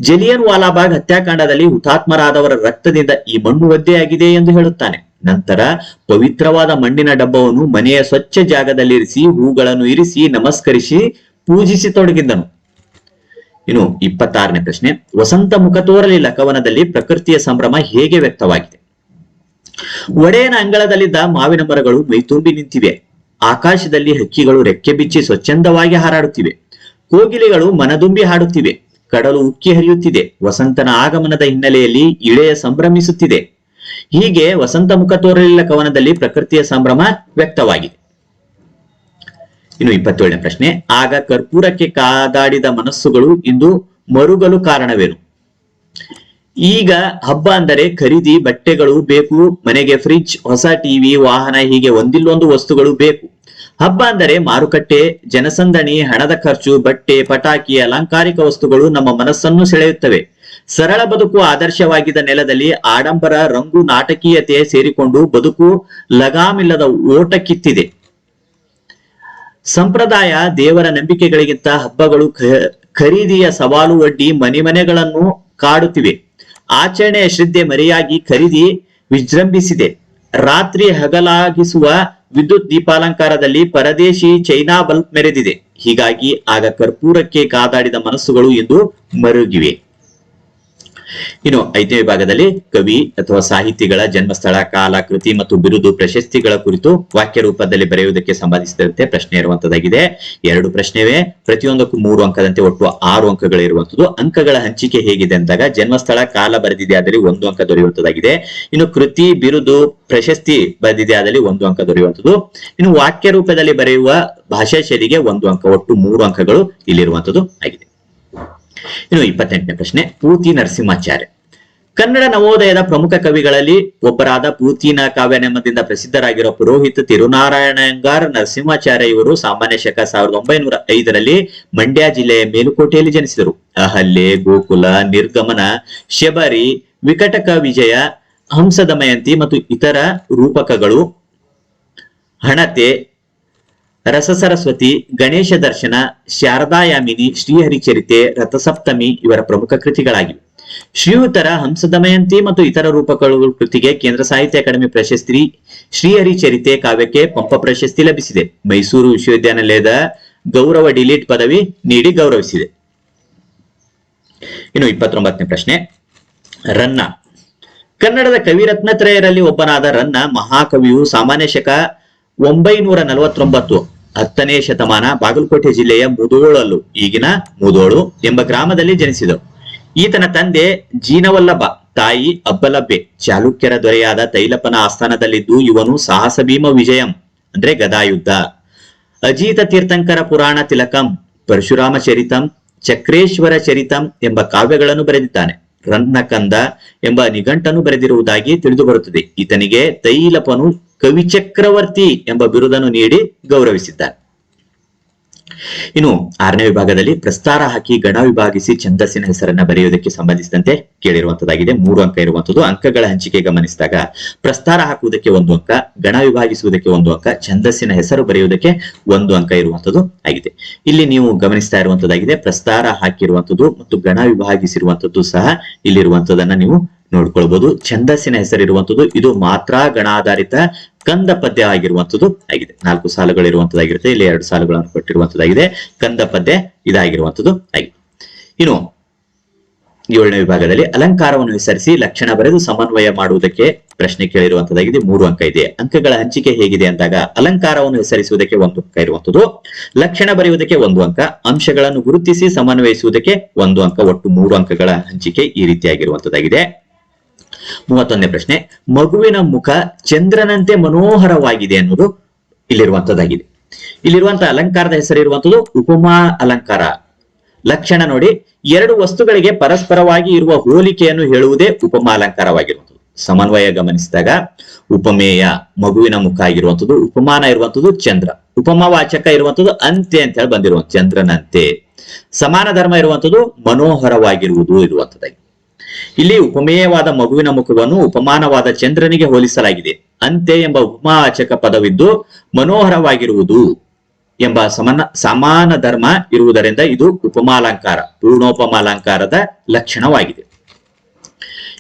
ಜಲಿಯನ್ ವಾಲಾಬಾಗ್ ಹತ್ಯಾಕಾಂಡದಲ್ಲಿ ಹುತಾತ್ಮರಾದವರ ರಕ್ತದಿಂದ ಈ ಮಣ್ಣು ಒದ್ದೆಯಾಗಿದೆ ಎಂದು ಹೇಳುತ್ತಾನೆ. ನಂತರ ಪವಿತ್ರವಾದ ಮಣ್ಣಿನ ಡಬ್ಬವನ್ನು ಮನೆಯ ಸ್ವಚ್ಛ ಜಾಗದಲ್ಲಿರಿಸಿ ಹೂಗಳನ್ನು ಇರಿಸಿ ನಮಸ್ಕರಿಸಿ ಪೂಜಿಸಿ ತೊಡಗಿದ್ದನು. ಇನ್ನು 26ನೇ ಪ್ರಶ್ನೆ, ವಸಂತ ಮುಖ ತೋರಲಿಲ್ಲ ಕವನದಲ್ಲಿ ಪ್ರಕೃತಿಯ ಸಂಭ್ರಮ ಹೇಗೆ ವ್ಯಕ್ತವಾಗಿದೆ? ಒಡೆಯನ ಅಂಗಳದಲ್ಲಿದ್ದ ಮಾವಿನ ಮರಗಳು ಮೈತುಂಬಿ ನಿಂತಿವೆ. ಆಕಾಶದಲ್ಲಿ ಹಕ್ಕಿಗಳು ರೆಕ್ಕೆ ಬಿಚ್ಚಿ ಸ್ವಚ್ಛಂದವಾಗಿ ಹಾರಾಡುತ್ತಿವೆ. ಕೋಗಿಲೆಗಳು ಮನದುಂಬಿ ಹಾಡುತ್ತಿವೆ. ಕಡಲು ಉಕ್ಕಿ ಹರಿಯುತ್ತಿದೆ. ವಸಂತನ ಆಗಮನದ ಹಿನ್ನೆಲೆಯಲ್ಲಿ ಇಳೆಯ ಸಂಭ್ರಮಿಸುತ್ತಿದೆ. ಹೀಗೆ ವಸಂತ ಮುಖ ತೋರಲಿಲ್ಲ ಕವನದಲ್ಲಿ ಪ್ರಕೃತಿಯ ಸಂಭ್ರಮ ವ್ಯಕ್ತವಾಗಿದೆ. ಇನ್ನು 27ನೇ ಪ್ರಶ್ನೆ, ಆಗ ಕರ್ಪೂರಕ್ಕೆ ಕಾದಾಡಿದ ಮನಸ್ಸುಗಳು ಇಂದು ಮರುಗಲು ಕಾರಣವೇನು? ಈಗ ಹಬ್ಬ ಅಂದರೆ ಖರೀದಿ, ಬಟ್ಟೆಗಳು ಬೇಕು, ಮನೆಗೆ ಫ್ರಿಡ್ಜ್, ಹೊಸ ಟಿವಿ, ವಾಹನ, ಹೀಗೆ ಒಂದಿಲ್ಲೊಂದು ವಸ್ತುಗಳು ಬೇಕು. ಹಬ್ಬ ಅಂದರೆ ಮಾರುಕಟ್ಟೆ, ಜನಸಂದಣಿ, ಹಣದ ಖರ್ಚು, ಬಟ್ಟೆ, ಪಟಾಕಿ, ಅಲಂಕಾರಿಕ ವಸ್ತುಗಳು ನಮ್ಮ ಮನಸ್ಸನ್ನು ಸೆಳೆಯುತ್ತವೆ. ಸರಳ ಬದುಕು ಆದರ್ಶವಾಗಿದ್ದ ನೆಲದಲ್ಲಿ ಆಡಂಬರ, ರಂಗು, ನಾಟಕೀಯತೆ ಸೇರಿಕೊಂಡು ಬದುಕು ಲಗಾಮಿಲ್ಲದ ಓಟ ಕಿತ್ತಿದೆ. ಸಂಪ್ರದಾಯ, ದೇವರ ನಂಬಿಕೆಗಳಿಗಿಂತ ಹಬ್ಬಗಳು ಖರೀದಿಯ ಸವಾಲು ಒಡ್ಡಿ ಮನೆಗಳನ್ನು ಕಾಡುತ್ತಿವೆ. ಆಚರಣೆಯ ಶ್ರದ್ಧೆ ಮರೆಯಾಗಿ ಖರೀದಿ ವಿಜೃಂಭಿಸಿದೆ. ರಾತ್ರಿ ಹಗಲಾಗಿಸುವ ವಿದ್ಯುತ್ ದೀಪಾಲಂಕಾರದಲ್ಲಿ ಪರದೇಶಿ ಚೈನಾ ಬಲ್ಬ್ ಮೆರೆದಿದೆ. ಹೀಗಾಗಿ ಆಗ ಕರ್ಪೂರಕ್ಕೆ ಕಾದಾಡಿದ ಮನಸ್ಸುಗಳು ಇಂದು ಮರುಗಿವೆ. ಇನ್ನು 5ನೇ ವಿಭಾಗದಲ್ಲಿ ಕವಿ ಅಥವಾ ಸಾಹಿತಿಗಳ ಜನ್ಮಸ್ಥಳ, ಕಾಲ, ಕೃತಿ ಮತ್ತು ಬಿರುದು, ಪ್ರಶಸ್ತಿಗಳ ಕುರಿತು ವಾಕ್ಯ ರೂಪದಲ್ಲಿ ಬರೆಯುವುದಕ್ಕೆ ಸಂಬಂಧಿಸಿದಂತೆ ಪ್ರಶ್ನೆ ಇರುವಂತದ್ದಾಗಿದೆ. 2 ಪ್ರಶ್ನೆವೇ, ಪ್ರತಿಯೊಂದಕ್ಕೂ 3 ಅಂಕದಂತೆ ಒಟ್ಟು 6 ಅಂಕಗಳಿರುವಂತದ್ದು. ಅಂಕಗಳ ಹಂಚಿಕೆ ಹೇಗಿದೆ ಅಂದಾಗ ಜನ್ಮಸ್ಥಳ, ಕಾಲ ಬರೆದಿದೆ ಆದಲ್ಲಿ 1 ಅಂಕ ದೊರೆಯುವಂತದ್ದಾಗಿದೆ. ಇನ್ನು ಕೃತಿ, ಬಿರುದು, ಪ್ರಶಸ್ತಿ ಬರೆದಿದೆ ಆದಲ್ಲಿ 1 ಅಂಕ ದೊರೆಯುವಂತದ್ದು. ಇನ್ನು ವಾಕ್ಯ ರೂಪದಲ್ಲಿ ಬರೆಯುವ ಭಾಷಾ ಶೈಲಿಗೆ 1 ಅಂಕ, ಒಟ್ಟು 3 ಅಂಕಗಳು ಇಲ್ಲಿರುವಂತದ್ದು ಆಗಿದೆ. ಇನ್ನು 28ನೇ ಪ್ರಶ್ನೆ, ಪೂತಿ ನರಸಿಂಹಾಚಾರ್ಯ ಕನ್ನಡ ನವೋದಯದ ಪ್ರಮುಖ ಕವಿಗಳಲ್ಲಿ ಒಬ್ಬರಾದ ಪೂತಿನ ಕಾವ್ಯನೆಮದಿಂದ ಪ್ರಸಿದ್ಧರಾಗಿರುವ ಪುರೋಹಿತ ತಿರುನಾರಾಯಣಂಗಾರ್ ನರಸಿಂಹಾಚಾರ್ಯ ಇವರು ಸಾಮಾನ್ಯ ಶಕ 1905ರಲ್ಲಿ ಮಂಡ್ಯ ಜಿಲ್ಲೆಯ ಮೇಲುಕೋಟೆಯಲ್ಲಿ ಜನಿಸಿದರು. ಅಹಲ್ಯೆ, ಗೋಕುಲ, ನಿರ್ಗಮನ, ಶಬರಿ, ವಿಕಟಕ ವಿಜಯ, ಹಂಸದಮಯಂತಿ ಮತ್ತು ಇತರ ರೂಪಕಗಳು, ಹಣತೆ, ರಸಸರಸ್ವತಿ, ಗಣೇಶ ದರ್ಶನ, ಶಾರದಾಯಾಮಿನಿ, ಶ್ರೀಹರಿಚರಿತೆ, ರಥಸಪ್ತಮಿ ಇವರ ಪ್ರಮುಖ ಕೃತಿಗಳಾಗಿವೆ. ಶ್ರೀಯುತರ ಹಂಸದಮಯಂತಿ ಮತ್ತು ಇತರ ರೂಪಕಗಳು ಕೃತಿಗೆ ಕೇಂದ್ರ ಸಾಹಿತ್ಯ ಅಕಾಡೆಮಿ ಪ್ರಶಸ್ತಿ, ಶ್ರೀಹರಿಚರಿತೆ ಕಾವ್ಯಕ್ಕೆ ಪಂಪ ಪ್ರಶಸ್ತಿ ಲಭಿಸಿದೆ. ಮೈಸೂರು ವಿಶ್ವವಿದ್ಯಾನಿಲಯದ ಗೌರವ ಡಿಲೀಟ್ ಪದವಿ ನೀಡಿ ಗೌರವಿಸಿದೆ. ಇನ್ನು 29ನೇ ಪ್ರಶ್ನೆ, ರನ್ನ ಕನ್ನಡದ ಕವಿರತ್ನತ್ರಯರಲ್ಲಿ ಒಬ್ಬನಾದ ರನ್ನ ಮಹಾಕವಿಯು ಸಾಮಾನ್ಯ ಶಕ 949 10ನೇ ಶತಮಾನ ಬಾಗಲಕೋಟೆ ಜಿಲ್ಲೆಯ ಮುದೋಳಲು, ಈಗಿನ ಮುದೋಳು ಎಂಬ ಗ್ರಾಮದಲ್ಲಿ ಜನಿಸಿದರು. ಈತನ ತಂದೆ ಜೀನವಲ್ಲಭ, ತಾಯಿ ಅಬ್ಬಲಬ್ಬೆ ಚಾಲುಕ್ಯರ ದೊರೆಯಾದ ತೈಲಪನ ಆಸ್ಥಾನದಲ್ಲಿದ್ದು ಇವನು ಸಾಹಸ ಭೀಮ ವಿಜಯಂ ಅಂದ್ರೆ ಗದಾಯುದ್ಧ, ಅಜಿತ ತೀರ್ಥಂಕರ ಪುರಾಣ ತಿಲಕಂ, ಪರಶುರಾಮ ಚರಿತಂ, ಚಕ್ರೇಶ್ವರ ಚರಿತಂ ಎಂಬ ಕಾವ್ಯಗಳನ್ನು ಬರೆದಿದ್ದಾನೆ. ರನ್ನಕಂದ ಎಂಬ ನಿಘಂಟನ್ನು ಬರೆದಿರುವುದಾಗಿ ತಿಳಿದು ಬರುತ್ತದೆ. ಈತನಿಗೆ ತೈಲಪನು ಕವಿ ಚಕ್ರವರ್ತಿ ಎಂಬ ಬಿರುದನ್ನು ನೀಡಿ ಗೌರವಿಸಿದ್ದಾರೆ. ಇನ್ನು 6ನೇ ವಿಭಾಗದಲ್ಲಿ ಪ್ರಸ್ತಾರ ಹಾಕಿ ಗಣ ವಿಭಾಗಿಸಿ ಛಂದಸ್ಸಿನ ಹೆಸರನ್ನ ಬರೆಯುವುದಕ್ಕೆ ಸಂಬಂಧಿಸಿದಂತೆ ಕೇಳಿರುವಂತದ್ದಾಗಿದೆ. 3 ಅಂಕ ಇರುವಂತದ್ದು. ಅಂಕಗಳ ಹಂಚಿಕೆ ಗಮನಿಸಿದಾಗ ಪ್ರಸ್ತಾರ ಹಾಕುವುದಕ್ಕೆ 1 ಅಂಕ, ಗಣ ವಿಭಾಗಿಸುವುದಕ್ಕೆ 1 ಅಂಕ, ಛಂದಸ್ಸಿನ ಹೆಸರು ಬರೆಯುವುದಕ್ಕೆ 1 ಅಂಕ ಇರುವಂತದ್ದು ಆಗಿದೆ. ಇಲ್ಲಿ ನೀವು ಗಮನಿಸ್ತಾ ಇರುವಂತದ್ದಾಗಿದೆ, ಪ್ರಸ್ತಾರ ಹಾಕಿರುವಂತದ್ದು ಮತ್ತು ಗಣ ವಿಭಾಗಿಸಿರುವಂತದ್ದು ಸಹ ಇಲ್ಲಿರುವಂತದನ್ನ ನೀವು ನೋಡ್ಕೊಳ್ಬಹುದು. ಛಂದಸ್ಸಿನ ಹೆಸರಿರುವಂತದ್ದು ಇದು ಮಾತ್ರ ಗಣಾಧಾರಿತ ಕಂದ ಪದ್ಯ ಆಗಿರುವಂತದ್ದು ಆಗಿದೆ. 4 ಸಾಲುಗಳಿರುವಂತದ್ದಾಗಿರುತ್ತೆ. ಇಲ್ಲಿ 2 ಸಾಲುಗಳನ್ನು ಕೊಟ್ಟಿರುವಂತದ್ದಾಗಿದೆ. ಕಂದ ಪದ್ಯ ಇದಾಗಿರುವಂತದ್ದು ಆಗಿದೆ. ಇನ್ನು 7ನೇ ವಿಭಾಗದಲ್ಲಿ ಅಲಂಕಾರವನ್ನು ಹೆಸರಿಸಿ ಲಕ್ಷಣ ಬರೆದು ಸಮನ್ವಯ ಮಾಡುವುದಕ್ಕೆ ಪ್ರಶ್ನೆ ಕೇಳಿರುವಂತದ್ದಾಗಿದೆ. 3 ಅಂಕ ಇದೆ. ಅಂಕಗಳ ಹಂಚಿಕೆ ಹೇಗಿದೆ ಅಂದಾಗ ಅಲಂಕಾರವನ್ನು ಹೆಸರಿಸುವುದಕ್ಕೆ 1 ಅಂಕ ಇರುವಂತದ್ದು, ಲಕ್ಷಣ ಬರೆಯುವುದಕ್ಕೆ 1 ಅಂಕ, ಅಂಶಗಳನ್ನು ಗುರುತಿಸಿ ಸಮನ್ವಯಿಸುವುದಕ್ಕೆ 1 ಅಂಕ, ಒಟ್ಟು 3 ಅಂಕಗಳ ಹಂಚಿಕೆ ಈ ರೀತಿಯಾಗಿರುವಂತದ್ದಾಗಿದೆ. 31ನೇ ಪ್ರಶ್ನೆ, ಮಗುವಿನ ಮುಖ ಚಂದ್ರನಂತೆ ಮನೋಹರವಾಗಿದೆ ಅನ್ನೋದು ಇಲ್ಲಿರುವಂತದ್ದಾಗಿದೆ. ಇಲ್ಲಿರುವಂತಹ ಅಲಂಕಾರದ ಹೆಸರಿರುವಂತದ್ದು ಉಪಮಾ ಅಲಂಕಾರ. ಲಕ್ಷಣ ನೋಡಿ, 2 ವಸ್ತುಗಳಿಗೆ ಪರಸ್ಪರವಾಗಿ ಇರುವ ಹೋಲಿಕೆಯನ್ನು ಹೇಳುವುದೇ ಉಪಮಾ ಅಲಂಕಾರವಾಗಿರುವಂತದ್ದು. ಸಮನ್ವಯ ಗಮನಿಸಿದಾಗ ಉಪಮೇಯ ಮಗುವಿನ ಮುಖ ಆಗಿರುವಂತದ್ದು, ಉಪಮಾನ ಇರುವಂತದ್ದು ಚಂದ್ರ, ಉಪಮಾವಾಚಕ ಇರುವಂತದ್ದು ಅಂತೆ ಅಂತ ಹೇಳಿ ಬಂದಿರುವಂತ ಚಂದ್ರನಂತೆ, ಸಮಾನ ಧರ್ಮ ಇರುವಂತದ್ದು ಮನೋಹರವಾಗಿರುವುದು ಇರುವಂತದ್ದಾಗಿ. ಇಲ್ಲಿ ಉಪಮೇಯವಾದ ಮಗುವಿನ ಮುಖವನ್ನು ಉಪಮಾನವಾದ ಚಂದ್ರನಿಗೆ ಹೋಲಿಸಲಾಗಿದೆ. ಅಂತೆ ಎಂಬ ಉಪಮಾವಾಚಕ ಪದವಿದ್ದು ಮನೋಹರವಾಗಿರುವುದು ಎಂಬ ಸಮಾನ ಧರ್ಮ ಇರುವುದರಿಂದ ಇದು ಉಪಮಾಲಂಕಾರ, ಪೂರ್ಣೋಪಮಾಲಂಕಾರದ ಲಕ್ಷಣವಾಗಿದೆ.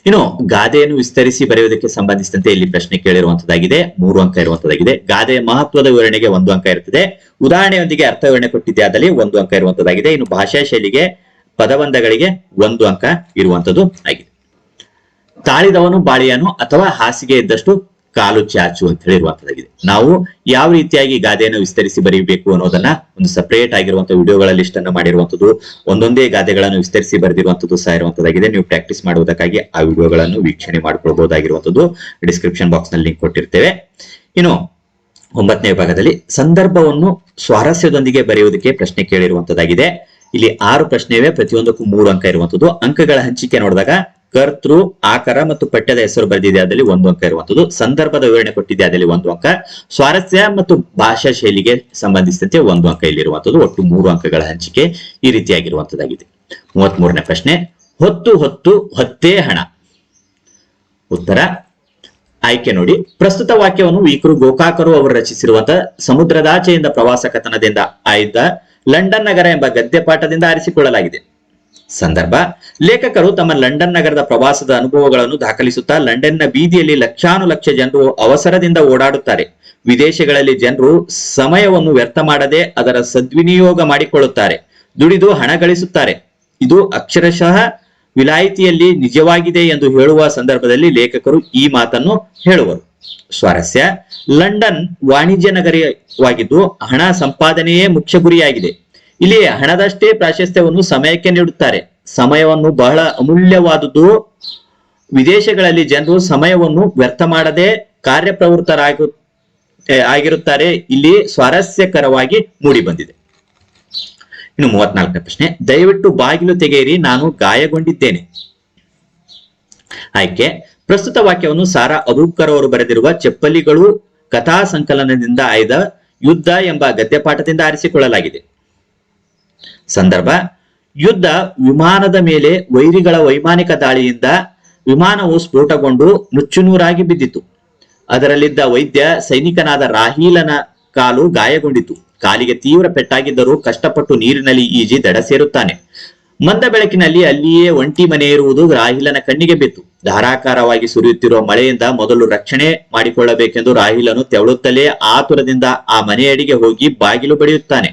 ಇನ್ನು ಗಾದೆಯನ್ನು ವಿಸ್ತರಿಸಿ ಬರೆಯುವುದಕ್ಕೆ ಸಂಬಂಧಿಸಿದಂತೆ ಇಲ್ಲಿ ಪ್ರಶ್ನೆ ಕೇಳಿರುವಂತದ್ದಾಗಿದೆ. 3 ಅಂಕ ಇರುವಂತದ್ದಾಗಿದೆ. ಗಾದೆಯ ಮಹತ್ವದ ವಿವರಣೆಗೆ 1 ಅಂಕ ಇರುತ್ತದೆ. ಉದಾಹರಣೆಯೊಂದಿಗೆ ಅರ್ಥ ವಿವರಣೆ ಕೊಟ್ಟಿದ್ದೆ ಆದಲ್ಲಿ 1 ಅಂಕ ಇರುವಂತದ್ದಾಗಿದೆ. ಇನ್ನು ಭಾಷಾ ಶೈಲಿಗೆ ಪದಬಂಧಗಳಿಗೆ 1 ಅಂಕ ಇರುವಂತದ್ದು ಆಗಿದೆ. ತಾಳಿದವನು ಬಾಳಿಯನು ಅಥವಾ ಹಾಸಿಗೆ ಇದ್ದಷ್ಟು ಕಾಲು ಚಾಚು ಅಂತ ಹೇಳಿರುವಂತದ್ದಾಗಿದೆ. ನಾವು ಯಾವ ರೀತಿಯಾಗಿ ಗಾದೆಯನ್ನು ವಿಸ್ತರಿಸಿ ಬರೀಬೇಕು ಅನ್ನೋದನ್ನ ಒಂದು ಸಪರೇಟ್ ಆಗಿರುವಂತಹ ವಿಡಿಯೋಗಳ ಲಿಸ್ಟ್ ಅನ್ನು ಮಾಡಿರುವಂತದ್ದು, ಒಂದೊಂದೇ ಗಾದೆಗಳನ್ನು ವಿಸ್ತರಿಸಿ ಬರೆದಿರುವಂತದ್ದು ಸಹ ಇರುವಂತದ್ದಾಗಿದೆ. ನೀವು ಪ್ರಾಕ್ಟೀಸ್ ಮಾಡುವುದಕ್ಕಾಗಿ ಆ ವಿಡಿಯೋಗಳನ್ನು ವೀಕ್ಷಣೆ ಮಾಡಿಕೊಳ್ಬಹುದಾಗಿರುವಂತದ್ದು ಡಿಸ್ಕ್ರಿಪ್ಷನ್ ಬಾಕ್ಸ್ ನಲ್ಲಿ ಲಿಂಕ್ ಕೊಟ್ಟಿರ್ತೇವೆ. ಇನ್ನು 9ನೇ ವಿಭಾಗದಲ್ಲಿ ಸಂದರ್ಭವನ್ನು ಸ್ವಾರಸ್ಯದೊಂದಿಗೆ ಬರೆಯುವುದಕ್ಕೆ ಪ್ರಶ್ನೆ ಕೇಳಿರುವಂತದ್ದಾಗಿದೆ. ಇಲ್ಲಿ 6 ಪ್ರಶ್ನೆ ಇವೆ, ಪ್ರತಿಯೊಂದಕ್ಕೂ 3 ಅಂಕ ಇರುವಂತದ್ದು. ಅಂಕಗಳ ಹಂಚಿಕೆ ನೋಡಿದಾಗ ಕರ್ತೃ, ಆಕರ ಮತ್ತು ಪಠ್ಯದ ಹೆಸರು ಬರೆದಿದೆ ಅದಲ್ಲಿ 1 ಅಂಕ ಇರುವಂತದ್ದು, ಸಂದರ್ಭದ ವಿವರಣೆ ಕೊಟ್ಟಿದೆ ಅದಲ್ಲಿ 1 ಅಂಕ, ಸ್ವಾರಸ್ಯ ಮತ್ತು ಭಾಷಾ ಶೈಲಿಗೆ ಸಂಬಂಧಿಸಿದಂತೆ 1 ಅಂಕ ಇಲ್ಲಿರುವಂತದ್ದು, ಒಟ್ಟು 3 ಅಂಕಗಳ ಹಂಚಿಕೆ ಈ ರೀತಿಯಾಗಿರುವಂತದ್ದಾಗಿದೆ. 33ನೇ ಪ್ರಶ್ನೆ, ಹೊತ್ತು ಹೊತ್ತು ಹೊತ್ತೇ ಹಣ. ಉತ್ತರ ಆಯ್ಕೆ ನೋಡಿ, ಪ್ರಸ್ತುತ ವಾಕ್ಯವನ್ನು ವೀಕರು ಗೋಕಾಕರು ಅವರು ರಚಿಸಿರುವಂತಹ ಸಮುದ್ರದಾಚೆಯಿಂದ ಪ್ರವಾಸ ಕಥನದಿಂದ ಆಯ್ದ ಲಂಡನ್ ನಗರ ಎಂಬ ಗದ್ಯ ಪಾಠದಿಂದ ಆರಿಸಿಕೊಳ್ಳಲಾಗಿದೆ. ಸಂದರ್ಭ, ಲೇಖಕರು ತಮ್ಮ ಲಂಡನ್ ನಗರದ ಪ್ರವಾಸದ ಅನುಭವಗಳನ್ನು ದಾಖಲಿಸುತ್ತಾ ಲಂಡನ್ನ ಬೀದಿಯಲ್ಲಿ ಲಕ್ಷಾನುಲಕ್ಷ ಜನರು ಅವಸರದಿಂದ ಓಡಾಡುತ್ತಾರೆ. ವಿದೇಶಗಳಲ್ಲಿ ಜನರು ಸಮಯವನ್ನು ವ್ಯರ್ಥ ಮಾಡದೆ ಅದರ ಸದ್ವಿನಿಯೋಗ ಮಾಡಿಕೊಳ್ಳುತ್ತಾರೆ, ದುಡಿದು ಹಣ ಗಳಿಸುತ್ತಾರೆ. ಇದು ಅಕ್ಷರಶಃ ವಿಲಾಯಿತಿಯಲ್ಲಿ ನಿಜವಾಗಿದೆ ಎಂದು ಹೇಳುವ ಸಂದರ್ಭದಲ್ಲಿ ಲೇಖಕರು ಈ ಮಾತನ್ನು ಹೇಳುವರು. ಸ್ವಾರಸ್ಯ: ಲಂಡನ್ ವಾಣಿಜ್ಯ ನಗರವಾಗಿದ್ದು ಹಣ ಸಂಪಾದನೆಯೇ ಮುಖ್ಯ ಗುರಿಯಾಗಿದೆ. ಇಲ್ಲಿ ಹಣದಷ್ಟೇ ಪ್ರಾಶಸ್ತ್ಯವನ್ನು ಸಮಯಕ್ಕೆ ನೀಡುತ್ತಾರೆ. ಸಮಯವನ್ನು ಬಹಳ ಅಮೂಲ್ಯವಾದುದು. ವಿದೇಶಗಳಲ್ಲಿ ಜನರು ಸಮಯವನ್ನು ವ್ಯರ್ಥ ಮಾಡದೆ ಆಗಿರುತ್ತಾರೆ. ಇಲ್ಲಿ ಸ್ವಾರಸ್ಯಕರವಾಗಿ ಮೂಡಿ ಬಂದಿದೆ. ಇನ್ನು 34ನೇ ಪ್ರಶ್ನೆ. ದಯವಿಟ್ಟು ಬಾಗಿಲು ತೆಗೆಯಿರಿ, ನಾನು ಗಾಯಗೊಂಡಿದ್ದೇನೆ. ಆಯ್ಕೆ: ಪ್ರಸ್ತುತ ವಾಕ್ಯವನ್ನು ಸಾರಾ ಅಬೂಬಕರ್ ಅವರು ಬರೆದಿರುವ ಚಪ್ಪಲಿಗಳು ಕಥಾ ಸಂಕಲನದಿಂದ ಆಯ್ದ ಯುದ್ಧ ಎಂಬ ಗದ್ಯಪಾಠದಿಂದ ಆರಿಸಿಕೊಳ್ಳಲಾಗಿದೆ. ಸಂದರ್ಭ: ಯುದ್ಧ. ವಿಮಾನದ ಮೇಲೆ ವೈರಿಗಳ ವೈಮಾನಿಕ ದಾಳಿಯಿಂದ ವಿಮಾನವು ಸ್ಫೋಟಗೊಂಡು ನುಚ್ಚುನೂರಾಗಿ ಬಿದ್ದಿತು. ಅದರಲ್ಲಿದ್ದ ವೈದ್ಯ ಸೈನಿಕನಾದ ರಾಹೀಲನ ಕಾಲು ಗಾಯಗೊಂಡಿತು. ಕಾಲಿಗೆ ತೀವ್ರ ಪೆಟ್ಟಾಗಿದ್ದರೂ ಕಷ್ಟಪಟ್ಟು ನೀರಿನಲ್ಲಿ ಈಜಿ ದಡ ಸೇರುತ್ತಾನೆ. ಮಂದ ಬೆಳಕಿನಲ್ಲಿ ಅಲ್ಲಿಯೇ ಒಂಟಿ ಮನೆ ಇರುವುದು ರಾಹೀಲನ ಕಣ್ಣಿಗೆ ಬಿತ್ತು. ಧಾರಾಕಾರವಾಗಿ ಸುರಿಯುತ್ತಿರುವ ಮಳೆಯಿಂದ ಮೊದಲು ರಕ್ಷಣೆ ಮಾಡಿಕೊಳ್ಳಬೇಕೆಂದು ರಾಹೀಲನು ತೆವಳುತ್ತಲೇ ಆತುರದಿಂದ ಆ ಮನೆಯಡಿಗೆ ಹೋಗಿ ಬಾಗಿಲು ಬಡಿಯುತ್ತಾನೆ.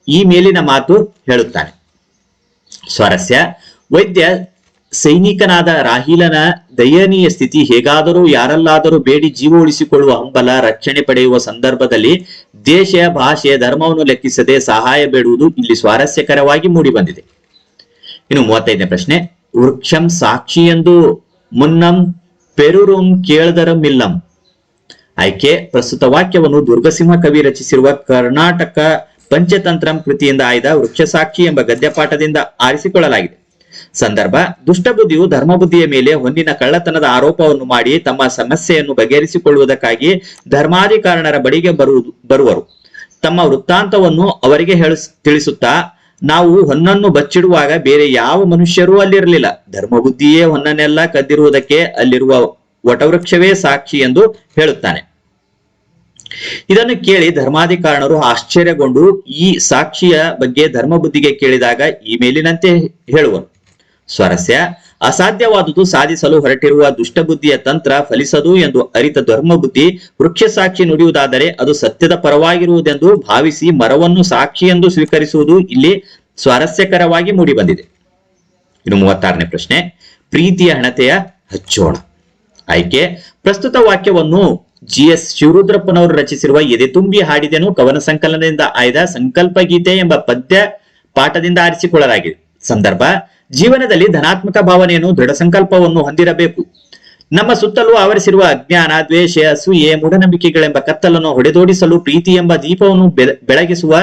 ಈ ಮೇಲಿನ ಮಾತು ಹೇಳುತ್ತಾನೆ. ಸ್ವಾರಸ್ಯ: ವೈದ್ಯ ಸೈನಿಕನಾದ ರಾಹೀಲನ ದಯನೀಯ ಸ್ಥಿತಿ ಹೇಗಾದರೂ ಯಾರಲ್ಲಾದರೂ ಬೇಡಿ ಜೀವ ಉಳಿಸಿಕೊಳ್ಳುವ ಹಂಬಲ, ರಕ್ಷಣೆ ಪಡೆಯುವ ಸಂದರ್ಭದಲ್ಲಿ ದೇಶ, ಭಾಷೆ, ಧರ್ಮವನ್ನು ಲೆಕ್ಕಿಸದೆ ಸಹಾಯ ಬೇಡುವುದು ಇಲ್ಲಿ ಸ್ವಾರಸ್ಯಕರವಾಗಿ ಮೂಡಿ ಬಂದಿದೆ. ಇನ್ನು 35ನೇ ಪ್ರಶ್ನೆ. ವೃಕ್ಷಂ ಸಾಕ್ಷಿ ಎಂದು ಮುನ್ನಂ ಪೆರುರುಂ ಕೇಳ್ದರಮಿಲ್ಲಂ. ಆಯ್ಕೆ: ಪ್ರಸ್ತುತ ವಾಕ್ಯವನ್ನು ದುರ್ಗಸಿಂಹ ಕವಿ ರಚಿಸಿರುವ ಕರ್ನಾಟಕ ಪಂಚತಂತ್ರಂ ಕೃತಿಯಿಂದ ಆಯ್ದ ವೃಕ್ಷಸಾಕ್ಷಿ ಎಂಬ ಗದ್ಯಪಾಠದಿಂದ ಆರಿಸಿಕೊಳ್ಳಲಾಗಿದೆ. ಸಂದರ್ಭ: ದುಷ್ಟಬುದ್ಧಿಯು ಧರ್ಮಬುದ್ಧಿಯ ಮೇಲೆ ಹೊನ್ನಿನ ಕಳ್ಳತನದ ಆರೋಪವನ್ನು ಮಾಡಿ ತಮ್ಮ ಸಮಸ್ಯೆಯನ್ನು ಬಗೆಹರಿಸಿಕೊಳ್ಳುವುದಕ್ಕಾಗಿ ಧರ್ಮಾಧಿಕಾರಣರ ಬಳಿಗೆ ಬರುವರು. ತಮ್ಮ ವೃತ್ತಾಂತವನ್ನು ಅವರಿಗೆ ತಿಳಿಸುತ್ತಾ, ನಾವು ಹೊನ್ನನ್ನು ಬಚ್ಚಿಡುವಾಗ ಬೇರೆ ಯಾವ ಮನುಷ್ಯರೂ ಅಲ್ಲಿರಲಿಲ್ಲ. ಧರ್ಮಬುದ್ಧಿಯೇ ಹೊನ್ನನ್ನೆಲ್ಲ ಕದ್ದಿರುವುದಕ್ಕೆ ಅಲ್ಲಿರುವ ವಟವೃಕ್ಷವೇ ಸಾಕ್ಷಿ ಎಂದು ಹೇಳುತ್ತಾನೆ. ಇದನ್ನು ಕೇಳಿ ಧರ್ಮಾಧಿಕಾರಣರು ಆಶ್ಚರ್ಯಗೊಂಡು ಈ ಸಾಕ್ಷಿಯ ಬಗ್ಗೆ ಧರ್ಮಬುದ್ಧಿಗೆ ಕೇಳಿದಾಗ ಈ ಮೇಲಿನಂತೆ ಹೇಳುವನು. ಸ್ವಾರಸ್ಯ: ಅಸಾಧ್ಯವಾದುದು ಸಾಧಿಸಲು ಹೊರಟಿರುವ ದುಷ್ಟಬುದ್ಧಿಯ ತಂತ್ರ ಫಲಿಸದು ಎಂದು ಅರಿತ ಧರ್ಮಬುದ್ಧಿ ವೃಕ್ಷ ಸಾಕ್ಷಿ ನುಡಿಯುವುದಾದರೆ ಅದು ಸತ್ಯದ ಪರವಾಗಿರುವುದೆಂದು ಭಾವಿಸಿ ಮರವನ್ನು ಸಾಕ್ಷಿ ಎಂದು ಸ್ವೀಕರಿಸುವುದು ಇಲ್ಲಿ ಸ್ವಾರಸ್ಯಕರವಾಗಿ ಮೂಡಿ ಬಂದಿದೆ. ಇನ್ನು 36ನೇ ಪ್ರಶ್ನೆ. ಪ್ರೀತಿಯ ಹಣತೆಯ ಹಚ್ಚೋಣ. ಆಯ್ಕೆ: ಪ್ರಸ್ತುತ ವಾಕ್ಯವನ್ನು GS ಶಿವರುದ್ರಪ್ಪನವರು ರಚಿಸಿರುವ ಎದೆ ತುಂಬಿ ಹಾಡಿದೆನು ಕವನ ಸಂಕಲನದಿಂದ ಆಯ್ದ ಸಂಕಲ್ಪ ಗೀತೆ ಎಂಬ ಪದ್ಯ ಪಾಠದಿಂದ ಆರಿಸಿಕೊಳ್ಳಲಾಗಿದೆ. ಸಂದರ್ಭ: ಜೀವನದಲ್ಲಿ ಧನಾತ್ಮಕ ಭಾವನೆಯನ್ನು, ದೃಢ ಸಂಕಲ್ಪವನ್ನು ಹೊಂದಿರಬೇಕು. ನಮ್ಮ ಸುತ್ತಲೂ ಆವರಿಸಿರುವ ಅಜ್ಞಾನ, ದ್ವೇಷ, ಅಸೂಯೆ, ಮೂಢನಂಬಿಕೆಗಳೆಂಬ ಕತ್ತಲನ್ನು ಹೊಡೆದೋಡಿಸಲು ಪ್ರೀತಿ ಎಂಬ ದೀಪವನ್ನು ಬೆಳಗಿಸುವ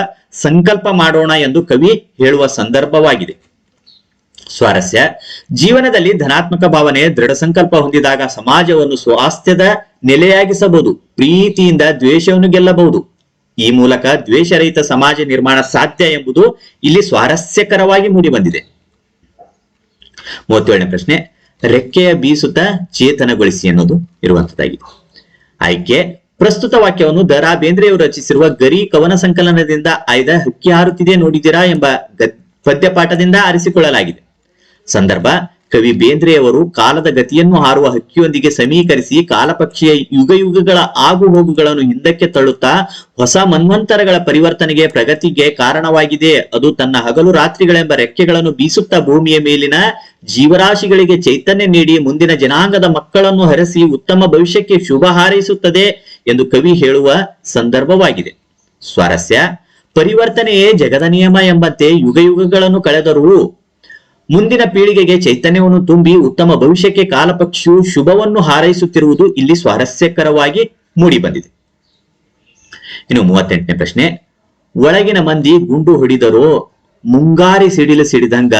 ಸಂಕಲ್ಪ ಮಾಡೋಣ ಎಂದು ಕವಿ ಹೇಳುವ ಸಂದರ್ಭವಾಗಿದೆ. ಸ್ವಾರಸ್ಯ: ಜೀವನದಲ್ಲಿ ಧನಾತ್ಮಕ ಭಾವನೆ, ದೃಢ ಸಂಕಲ್ಪ ಹೊಂದಿದಾಗ ಸಮಾಜವನ್ನು ಸ್ವಾಸ್ಥ್ಯದ ನೆಲೆಯಾಗಿಸಬಹುದು. ಪ್ರೀತಿಯಿಂದ ದ್ವೇಷವನ್ನು ಗೆಲ್ಲಬಹುದು. ಈ ಮೂಲಕ ದ್ವೇಷರಹಿತ ಸಮಾಜ ನಿರ್ಮಾಣ ಸಾಧ್ಯ ಎಂಬುದು ಇಲ್ಲಿ ಸ್ವಾರಸ್ಯಕರವಾಗಿ ಮೂಡಿ ಬಂದಿದೆ. 37ನೇ ಪ್ರಶ್ನೆ. ರೆಕ್ಕೆಯ ಬೀಸುತ್ತ ಚೇತನಗೊಳಿಸಿ ಅನ್ನೋದು ಇರುವಂತದ್ದಾಗಿದೆ. ಆಯ್ಕೆ: ಪ್ರಸ್ತುತ ವಾಕ್ಯವನ್ನು ದ.ರಾ. ಬೇಂದ್ರೆಯವರು ರಚಿಸಿರುವ ಗರಿ ಕವನ ಸಂಕಲನದಿಂದ ಆಯ್ದ ಹಕ್ಕಿ ಹಾರುತ್ತಿದೆ ನೋಡಿದಿರಾ ಎಂಬ ಪದ್ಯಪಾಠದಿಂದ ಆರಿಸಿಕೊಳ್ಳಲಾಗಿದೆ. ಸಂದರ್ಭ: ಕವಿ ಬೇಂದ್ರೆಯವರು ಕಾಲದ ಗತಿಯನ್ನು ಹಾರುವ ಹಕ್ಕಿಯೊಂದಿಗೆ ಸಮೀಕರಿಸಿ ಕಾಲಪಕ್ಷಿಯ ಯುಗಯುಗಗಳ ಆಗು ಹೋಗುಗಳನ್ನು ಹಿಂದಕ್ಕೆ ತಳ್ಳುತ್ತಾ ಹೊಸ ಮನ್ವಂತರಗಳ ಪರಿವರ್ತನೆಗೆ, ಪ್ರಗತಿಗೆ ಕಾರಣವಾಗಿದೆ. ಅದು ತನ್ನ ಹಗಲು ರಾತ್ರಿಗಳೆಂಬ ರೆಕ್ಕೆಗಳನ್ನು ಬೀಸುತ್ತಾ ಭೂಮಿಯ ಮೇಲಿನ ಜೀವರಾಶಿಗಳಿಗೆ ಚೈತನ್ಯ ನೀಡಿ ಮುಂದಿನ ಜನಾಂಗದ ಮಕ್ಕಳನ್ನು ಹರಸಿ ಉತ್ತಮ ಭವಿಷ್ಯಕ್ಕೆ ಶುಭ ಹಾರೈಸುತ್ತದೆ ಎಂದು ಕವಿ ಹೇಳುವ ಸಂದರ್ಭವಾಗಿದೆ. ಸ್ವಾರಸ್ಯ: ಪರಿವರ್ತನೆಯೇ ಜಗದ ನಿಯಮ ಎಂಬಂತೆ ಯುಗಯುಗಗಳನ್ನು ಕಳೆದರೂ ಮುಂದಿನ ಪೀಳಿಗೆಗೆ ಚೈತನ್ಯವನ್ನು ತುಂಬಿ ಉತ್ತಮ ಭವಿಷ್ಯಕ್ಕೆ ಕಾಲಪಕ್ಷಿಯು ಶುಭವನ್ನು ಹಾರೈಸುತ್ತಿರುವುದು ಇಲ್ಲಿ ಸ್ವಾರಸ್ಯಕರವಾಗಿ ಮೂಡಿ ಬಂದಿದೆ. ಇನ್ನು 38ನೇ ಪ್ರಶ್ನೆ. ಒಳಗಿನ ಮಂದಿ ಗುಂಡು ಹೊಡಿದರೋ ಮುಂಗಾರಿ ಸಿಡಿಲು ಸಿಡಿದಂಗ.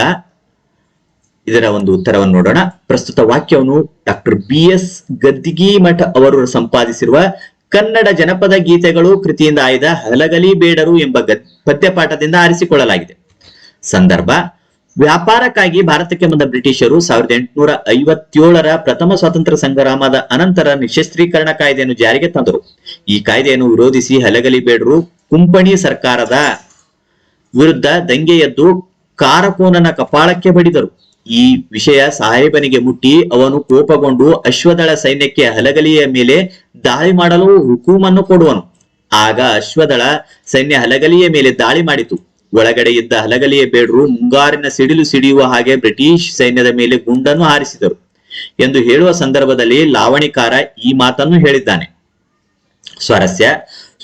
ಇದರ ಒಂದು ಉತ್ತರವನ್ನು ನೋಡೋಣ. ಪ್ರಸ್ತುತ ವಾಕ್ಯವನ್ನು ಡಾಕ್ಟರ್ BS ಗದ್ದಿಗಿಮಠ ಅವರು ಸಂಪಾದಿಸಿರುವ ಕನ್ನಡ ಜನಪದ ಗೀತೆಗಳು ಕೃತಿಯಿಂದ ಆಯ್ದ ಹಲಗಲಿ ಬೇಡರು ಎಂಬ ಪದ್ಯಪಾಠದಿಂದ ಆರಿಸಿಕೊಳ್ಳಲಾಗಿದೆ. ಸಂದರ್ಭ: ವ್ಯಾಪಾರಕ್ಕಾಗಿ ಭಾರತಕ್ಕೆ ಬಂದ ಬ್ರಿಟಿಷರು 1857ರ ಪ್ರಥಮ ಸ್ವಾತಂತ್ರ್ಯ ಸಂಗ್ರಾಮದ ಅನಂತರ ನಿಶಸ್ತ್ರೀಕರಣ ಕಾಯ್ದೆಯನ್ನು ಜಾರಿಗೆ ತಂದರು. ಈ ಕಾಯ್ದೆಯನ್ನು ವಿರೋಧಿಸಿ ಹಲಗಲಿ ಬೇಡರು ಕುಂಪಣಿ ಸರ್ಕಾರದ ವಿರುದ್ಧ ದಂಗೆ ಎದ್ದು ಕಾರಕೋನನ ಕಪಾಳಕ್ಕೆ ಬಡಿದರು. ಈ ವಿಷಯ ಸಾಹೇಬನಿಗೆ ಮುಟ್ಟಿ ಅವನು ಕೋಪಗೊಂಡು ಅಶ್ವದಳ ಸೈನ್ಯಕ್ಕೆ ಹಲಗಲಿಯ ಮೇಲೆ ದಾಳಿ ಮಾಡಲು ಹುಕುಮನ್ನು ಕೊಡುವನು. ಆಗ ಅಶ್ವದಳ ಸೈನ್ಯ ಹಲಗಲಿಯ ಮೇಲೆ ದಾಳಿ ಮಾಡಿತು. ಒಳಗಡೆ ಇದ್ದ ಹಲಗಲಿಯ ಬೇಡರು ಮುಂಗಾರಿನ ಸಿಡಿಲು ಸಿಡಿಯುವ ಹಾಗೆ ಬ್ರಿಟಿಷ್ ಸೈನ್ಯದ ಮೇಲೆ ಗುಂಡನ್ನು ಹಾರಿಸಿದರು ಎಂದು ಹೇಳುವ ಸಂದರ್ಭದಲ್ಲಿ ಲಾವಣಿಕಾರ ಈ ಮಾತನ್ನು ಹೇಳಿದ್ದಾನೆ. ಸ್ವಾರಸ್ಯ: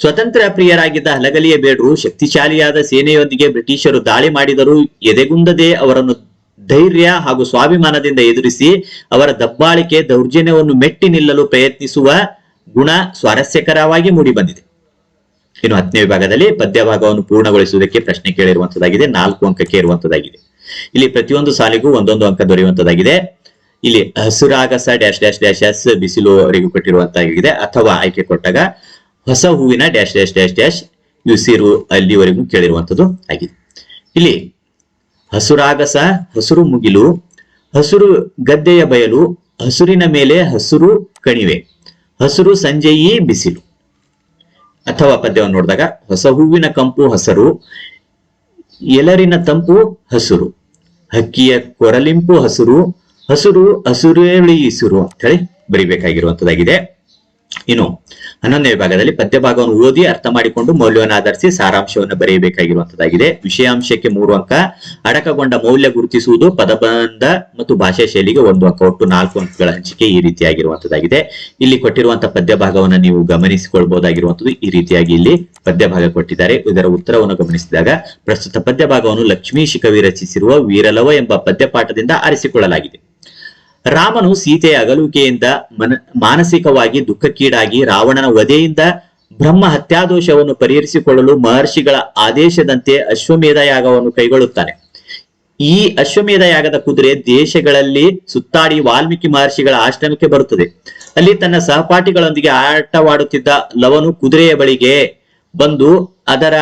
ಸ್ವತಂತ್ರ ಪ್ರಿಯರಾಗಿದ್ದ ಹಲಗಲಿಯ ಬೇಡರು ಶಕ್ತಿಶಾಲಿಯಾದ ಸೇನೆಯೊಂದಿಗೆ ಬ್ರಿಟಿಷರು ದಾಳಿ ಮಾಡಿದರೂ ಎದೆಗುಂದದೆ ಅವರನ್ನು ಧೈರ್ಯ ಹಾಗೂ ಸ್ವಾಭಿಮಾನದಿಂದ ಎದುರಿಸಿ ಅವರ ದಬ್ಬಾಳಿಕೆ ದೌರ್ಜನ್ಯವನ್ನು ಮೆಟ್ಟಿ ನಿಲ್ಲಲು ಪ್ರಯತ್ನಿಸುವ ಗುಣ ಸ್ವಾರಸ್ಯಕರವಾಗಿ ಮೂಡಿಬಂದಿದೆ. ಇನ್ನು 10ನೇ ವಿಭಾಗದಲ್ಲಿ ಪದ್ಯ ಭಾಗವನ್ನು ಪೂರ್ಣಗೊಳಿಸುವುದಕ್ಕೆ ಪ್ರಶ್ನೆ ಕೇಳಿರುವಂತದ್ದಾಗಿದೆ. 4 ಅಂಕಕ್ಕೆ ಇರುವಂತದ್ದಾಗಿದೆ. ಇಲ್ಲಿ ಪ್ರತಿಯೊಂದು ಸಾಲಿಗೂ ಒಂದೊಂದು ಅಂಕ ದೊರೆಯುವಂತದ್ದಾಗಿದೆ. ಇಲ್ಲಿ ಹಸುರಾಗಸ ಡ್ಯಾಶ್ ಡ್ಯಾಶ್ ಡ್ಯಾಶ್ ಎಸ್ ಬಿಸಿಲು ಅವರಿಗೂ ಕೊಟ್ಟಿರುವಂತಾಗಿದೆ. ಅಥವಾ ಆಯ್ಕೆ ಕೊಟ್ಟಾಗ ಹೊಸ ಹೂವಿನ ಡ್ಯಾಶ್ ಡ್ಯಾಶ್ ಡ್ಯಾಶ್ ಡ್ಯಾಶ್ ಯುಸಿರು ಅಲ್ಲಿವರೆಗೂ ಕೇಳಿರುವಂತದ್ದು ಆಗಿದೆ. ಇಲ್ಲಿ ಹಸುರಾಗಸ ಹಸುರು ಮುಗಿಲು, ಹಸುರು ಗದ್ದೆಯ ಬಯಲು, ಹಸುರಿನ ಮೇಲೆ ಹಸುರು ಕಣಿವೆ, ಹಸುರು ಸಂಜೆಯೀ ಬಿಸಿಲು. ಅಥವಾ ಪದ್ಯವನ್ನು ನೋಡಿದಾಗ ಹೊಸ ಹೂವಿನ ಕಂಪು ಹಸರು, ಎಲರಿನ ತಂಪು ಹಸುರು, ಹಕ್ಕಿಯ ಕೊರಲಿಂಪು ಹಸುರು, ಹಸುರು ಹಸುರೇಳಿಸುರು ಅಂತ ಹೇಳಿ ಬರಿಬೇಕಾಗಿರುವಂತದ್ದಾಗಿದೆ. ಇನ್ನು 11ನೇ ವಿಭಾಗದಲ್ಲಿ ಪದ್ಯ ಭಾಗವನ್ನು ಓದಿ ಅರ್ಥ ಮಾಡಿಕೊಂಡು ಮೌಲ್ಯವನ್ನು ಆಧರಿಸಿ ಸಾರಾಂಶವನ್ನು ಬರೆಯಬೇಕಾಗಿರುವಂತದ್ದಾಗಿದೆ. ವಿಷಯಾಂಶಕ್ಕೆ 3 ಅಂಕ, ಅಡಕಗೊಂಡ ಮೌಲ್ಯ ಗುರುತಿಸುವುದು, ಪದಬಂಧ ಮತ್ತು ಭಾಷಾ ಶೈಲಿಗೆ 1 ಅಂಕ, ಒಟ್ಟು 4 ಅಂಕಗಳ ಹಂಚಿಕೆ ಈ ರೀತಿಯಾಗಿರುವಂತದ್ದಾಗಿದೆ. ಇಲ್ಲಿ ಕೊಟ್ಟಿರುವಂತಹ ಪದ್ಯ ಭಾಗವನ್ನು ನೀವು ಗಮನಿಸಿಕೊಳ್ಬಹುದಾಗಿರುವಂತದ್ದು ಈ ರೀತಿಯಾಗಿ ಇಲ್ಲಿ ಪದ್ಯ ಭಾಗ ಕೊಟ್ಟಿದ್ದಾರೆ. ಇದರ ಉತ್ತರವನ್ನು ಗಮನಿಸಿದಾಗ ಪ್ರಸ್ತುತ ಪದ್ಯ ಭಾಗವನ್ನು ಲಕ್ಷ್ಮೀಶ್ ಕವಿ ರಚಿಸಿರುವ ವೀರಲವ ಎಂಬ ಪದ್ಯಪಾಠದಿಂದ ಆರಿಸಿಕೊಳ್ಳಲಾಗಿದೆ. ರಾಮನು ಸೀತೆಯ ಅಗಲುವಿಕೆಯಿಂದ ಮಾನಸಿಕವಾಗಿ ದುಃಖಕ್ಕೀಡಾಗಿ ರಾವಣನ ವಧೆಯಿಂದ ಬ್ರಹ್ಮ ಹತ್ಯಾದೋಷವನ್ನು ಪರಿಹರಿಸಿಕೊಳ್ಳಲು ಮಹರ್ಷಿಗಳ ಆದೇಶದಂತೆ ಅಶ್ವಮೇಧ ಯಾಗವನ್ನು ಕೈಗೊಳ್ಳುತ್ತಾನೆ. ಈ ಅಶ್ವಮೇಧ ಯಾಗದ ಕುದುರೆ ದೇಶಗಳಲ್ಲಿ ಸುತ್ತಾಡಿ ವಾಲ್ಮೀಕಿ ಮಹರ್ಷಿಗಳ ಆಶ್ರಮಕ್ಕೆ ಬರುತ್ತದೆ. ಅಲ್ಲಿ ತನ್ನ ಸಹಪಾಠಿಗಳೊಂದಿಗೆ ಆಟವಾಡುತ್ತಿದ್ದ ಲವನು ಕುದುರೆಯ ಬಳಿಗೆ ಬಂದು ಅದರ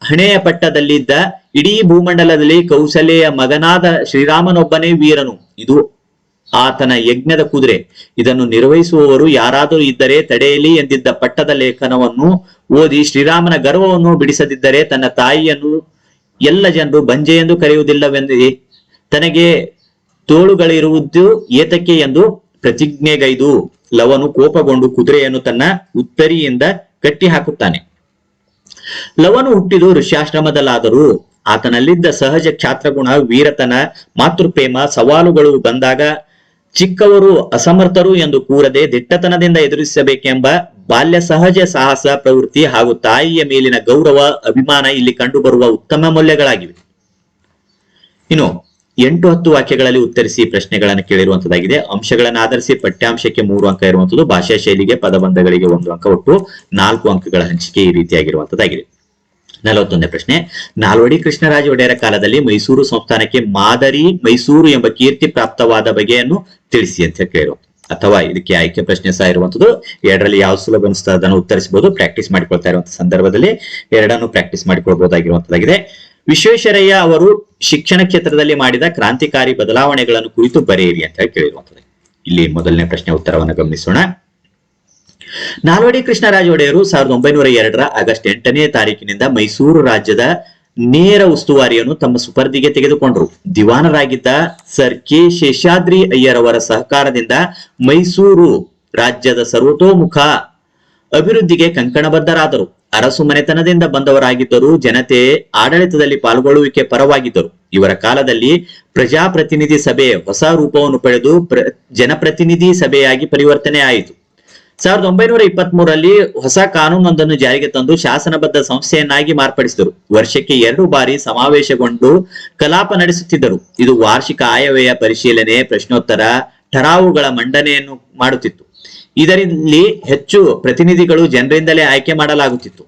ಹಣೆಯ ಪಟ್ಟದಲ್ಲಿದ್ದ ಇಡೀ ಭೂಮಂಡಲದಲ್ಲಿ ಕೌಸಲ್ಯೆಯ ಮಗನಾದ ಶ್ರೀರಾಮನೊಬ್ಬನೇ ವೀರನು, ಇದು ಆತನ ಯಜ್ಞದ ಕುದುರೆ, ಇದನ್ನು ನಿರ್ವಹಿಸುವವರು ಯಾರಾದರೂ ಇದ್ದರೆ ತಡೆಯಲಿ ಎಂದಿದ್ದ ಪಟ್ಟದ ಲೇಖನವನ್ನು ಓದಿ ಶ್ರೀರಾಮನ ಗರ್ವವನ್ನು ಬಿಡಿಸದಿದ್ದರೆ ತನ್ನ ತಾಯಿಯನ್ನು ಎಲ್ಲ ಜನರು ಬಂಜೆ ಎಂದು ಕರೆಯುವುದಿಲ್ಲವೆಂದು ತನಗೆ ತೋಳುಗಳಿರುವುದು ಏತಕ್ಕೆ ಎಂದು ಪ್ರತಿಜ್ಞೆಗೈದು ಲವನು ಕೋಪಗೊಂಡು ಕುದುರೆಯನ್ನು ತನ್ನ ಉತ್ತರಿಯಿಂದ ಕಟ್ಟಿ ಹಾಕುತ್ತಾನೆ. ಲವನು ಹುಟ್ಟಿದು ಋಷ್ಯಾಶ್ರಮದಲ್ಲಾದರೂ ಆತನಲ್ಲಿದ್ದ ಸಹಜ ಕ್ಷಾತ್ರಗುಣ, ವೀರತನ, ಮಾತೃಪ್ರೇಮ ಸವಾಲುಗಳು ಬಂದಾಗ ಚಿಕ್ಕವರು ಅಸಮರ್ಥರು ಎಂದು ಕೂರದೆ ದಿಟ್ಟತನದಿಂದ ಎದುರಿಸಬೇಕೆಂಬ ಬಾಲ್ಯ ಸಹಜ ಸಾಹಸ ಪ್ರವೃತ್ತಿ ಹಾಗೂ ತಾಯಿಯ ಮೇಲಿನ ಗೌರವ ಅಭಿಮಾನ ಇಲ್ಲಿ ಕಂಡುಬರುವ ಉತ್ತಮ ಮೌಲ್ಯಗಳಾಗಿವೆ. ಇನ್ನು 8-10 ವಾಕ್ಯಗಳಲ್ಲಿ ಉತ್ತರಿಸಿ ಪ್ರಶ್ನೆಗಳನ್ನು ಕೇಳಿರುವಂತದ್ದಾಗಿದೆ. ಅಂಶಗಳನ್ನು ಆಧರಿಸಿ ಪಠ್ಯಾಂಶಕ್ಕೆ 3 ಅಂಕ ಇರುವಂತದ್ದು, ಭಾಷಾ ಶೈಲಿಗೆ ಪದಬಂಧಗಳಿಗೆ 1 ಅಂಕ, ಒಟ್ಟು 4 ಅಂಕಗಳ ಹಂಚಿಕೆ ಈ ರೀತಿಯಾಗಿರುವಂತದ್ದಾಗಿದೆ. 41ನೇ ಪ್ರಶ್ನೆ, ನಾಲ್ವಡಿ ಕೃಷ್ಣರಾಜ ಒಡೆಯರ ಕಾಲದಲ್ಲಿ ಮೈಸೂರು ಸಂಸ್ಥಾನಕ್ಕೆ ಮಾದರಿ ಮೈಸೂರು ಎಂಬ ಕೀರ್ತಿ ಪ್ರಾಪ್ತವಾದ ಬಗೆಯನ್ನು ತಿಳಿಸಿ ಅಂತ ಕೇಳು. ಅಥವಾ ಇದಕ್ಕೆ ಆಯ್ಕೆ ಪ್ರಶ್ನೆ ಸಹ ಇರುವಂತದ್ದು. 2ರಲ್ಲಿ ಯಾವ ಸುಲಭ ಅನಿಸ್ತದೆ ಅದನ್ನು ಉತ್ತರಿಸಬಹುದು. ಪ್ರಾಕ್ಟೀಸ್ ಮಾಡಿಕೊಳ್ತಾ ಇರುವಂತಹ ಸಂದರ್ಭದಲ್ಲಿ 2ಅನ್ನು ಪ್ರಾಕ್ಟೀಸ್ ಮಾಡಿಕೊಳ್ಬಹುದಾಗಿರುವಂತದ್ದಾಗಿದೆ. ವಿಶ್ವೇಶ್ವರಯ್ಯ ಅವರು ಶಿಕ್ಷಣ ಕ್ಷೇತ್ರದಲ್ಲಿ ಮಾಡಿದ ಕ್ರಾಂತಿಕಾರಿ ಬದಲಾವಣೆಗಳನ್ನು ಕುರಿತು ಬರೆಯಿರಿ ಅಂತ ಹೇಳಿ ಕೇಳಿರುವಂತದ್ದು. ಇಲ್ಲಿ ಮೊದಲನೇ ಪ್ರಶ್ನೆ ಉತ್ತರವನ್ನು ಗಮನಿಸೋಣ. ನಾಲ್ವಡಿ ಕೃಷ್ಣರಾಜ ಒಡೆಯರು 1902 ಆಗಸ್ಟ್ 8ನೇ ತಾರೀಕಿನಿಂದ ಮೈಸೂರು ರಾಜ್ಯದ ನೇರ ಉಸ್ತುವಾರಿಯನ್ನು ತಮ್ಮ ಸುಪರ್ದಿಗೆ ತೆಗೆದುಕೊಂಡರು. ದಿವಾನರಾಗಿದ್ದ ಸರ್ ಕೆ ಶೇಷಾದ್ರಿ ಅಯ್ಯರವರ ಸಹಕಾರದಿಂದ ಮೈಸೂರು ರಾಜ್ಯದ ಸರ್ವತೋಮುಖ ಅಭಿವೃದ್ಧಿಗೆ ಕಂಕಣಬದ್ಧರಾದರು. ಅರಸು ಮನೆತನದಿಂದ ಬಂದವರಾಗಿದ್ದರು. ಜನತೆ ಆಡಳಿತದಲ್ಲಿ ಪಾಲ್ಗೊಳ್ಳುವಿಕೆ ಪರವಾಗಿದ್ದರು. ಇವರ ಕಾಲದಲ್ಲಿ ಪ್ರಜಾಪ್ರತಿನಿಧಿ ಸಭೆ ಹೊಸ ರೂಪವನ್ನು ಪಡೆದು ಜನಪ್ರತಿನಿಧಿ ಸಭೆಯಾಗಿ ಪರಿವರ್ತನೆ ಆಯಿತು. 1923ರಲ್ಲಿ ಹೊಸ ಕಾನೂನೊಂದನ್ನು ಜಾರಿಗೆ ತಂದು ಶಾಸನಬದ್ಧ ಸಂಸ್ಥೆಯನ್ನಾಗಿ ಮಾರ್ಪಡಿಸಿದರು. ವರ್ಷಕ್ಕೆ 2 ಬಾರಿ ಸಮಾವೇಶಗೊಂಡು ಕಲಾಪ ನಡೆಸುತ್ತಿದ್ದರು. ಇದು ವಾರ್ಷಿಕ ಆಯವ್ಯಯ ಪರಿಶೀಲನೆ, ಪ್ರಶ್ನೋತ್ತರ, ಠರಾವುಗಳ ಮಂಡನೆಯನ್ನು ಮಾಡುತ್ತಿತ್ತು. ಇದರಲ್ಲಿ ಹೆಚ್ಚು ಪ್ರತಿನಿಧಿಗಳು ಜನರಿಂದಲೇ ಆಯ್ಕೆ ಮಾಡಲಾಗುತ್ತಿತ್ತು.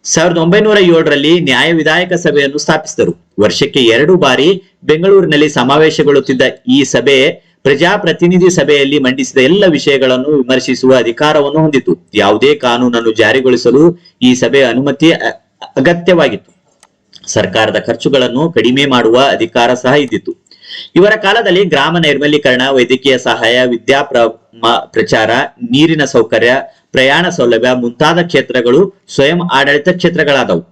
1907ರಲ್ಲಿ ನ್ಯಾಯ ವಿಧಾಯಕ ಸಭೆಯನ್ನು ಸ್ಥಾಪಿಸಿದರು. ವರ್ಷಕ್ಕೆ 2 ಬಾರಿ ಬೆಂಗಳೂರಿನಲ್ಲಿ ಸಮಾವೇಶಗೊಳ್ಳುತ್ತಿದ್ದ ಈ ಸಭೆ ಪ್ರಜಾಪ್ರತಿನಿಧಿ ಸಭೆಯಲ್ಲಿ ಮಂಡಿಸಿದ ಎಲ್ಲ ವಿಷಯಗಳನ್ನು ವಿಮರ್ಶಿಸುವ ಅಧಿಕಾರವನ್ನು ಹೊಂದಿತ್ತು. ಯಾವುದೇ ಕಾನೂನನ್ನು ಜಾರಿಗೊಳಿಸಲು ಈ ಸಭೆಯ ಅನುಮತಿ ಅಗತ್ಯವಾಗಿತ್ತು. ಸರ್ಕಾರದ ಖರ್ಚುಗಳನ್ನು ಕಡಿಮೆ ಮಾಡುವ ಅಧಿಕಾರ ಸಹ ಇದ್ದಿತ್ತು. ಇವರ ಕಾಲದಲ್ಲಿ ಗ್ರಾಮ ನೈರ್ಮಲೀಕರಣ, ವೈದ್ಯಕೀಯ ಸಹಾಯ, ವಿದ್ಯಾ ಪ್ರಚಾರ, ನೀರಿನ ಸೌಕರ್ಯ, ಪ್ರಯಾಣ ಸೌಲಭ್ಯ ಮುಂತಾದ ಕ್ಷೇತ್ರಗಳು ಸ್ವಯಂ ಆಡಳಿತ ಕ್ಷೇತ್ರಗಳಾದವು.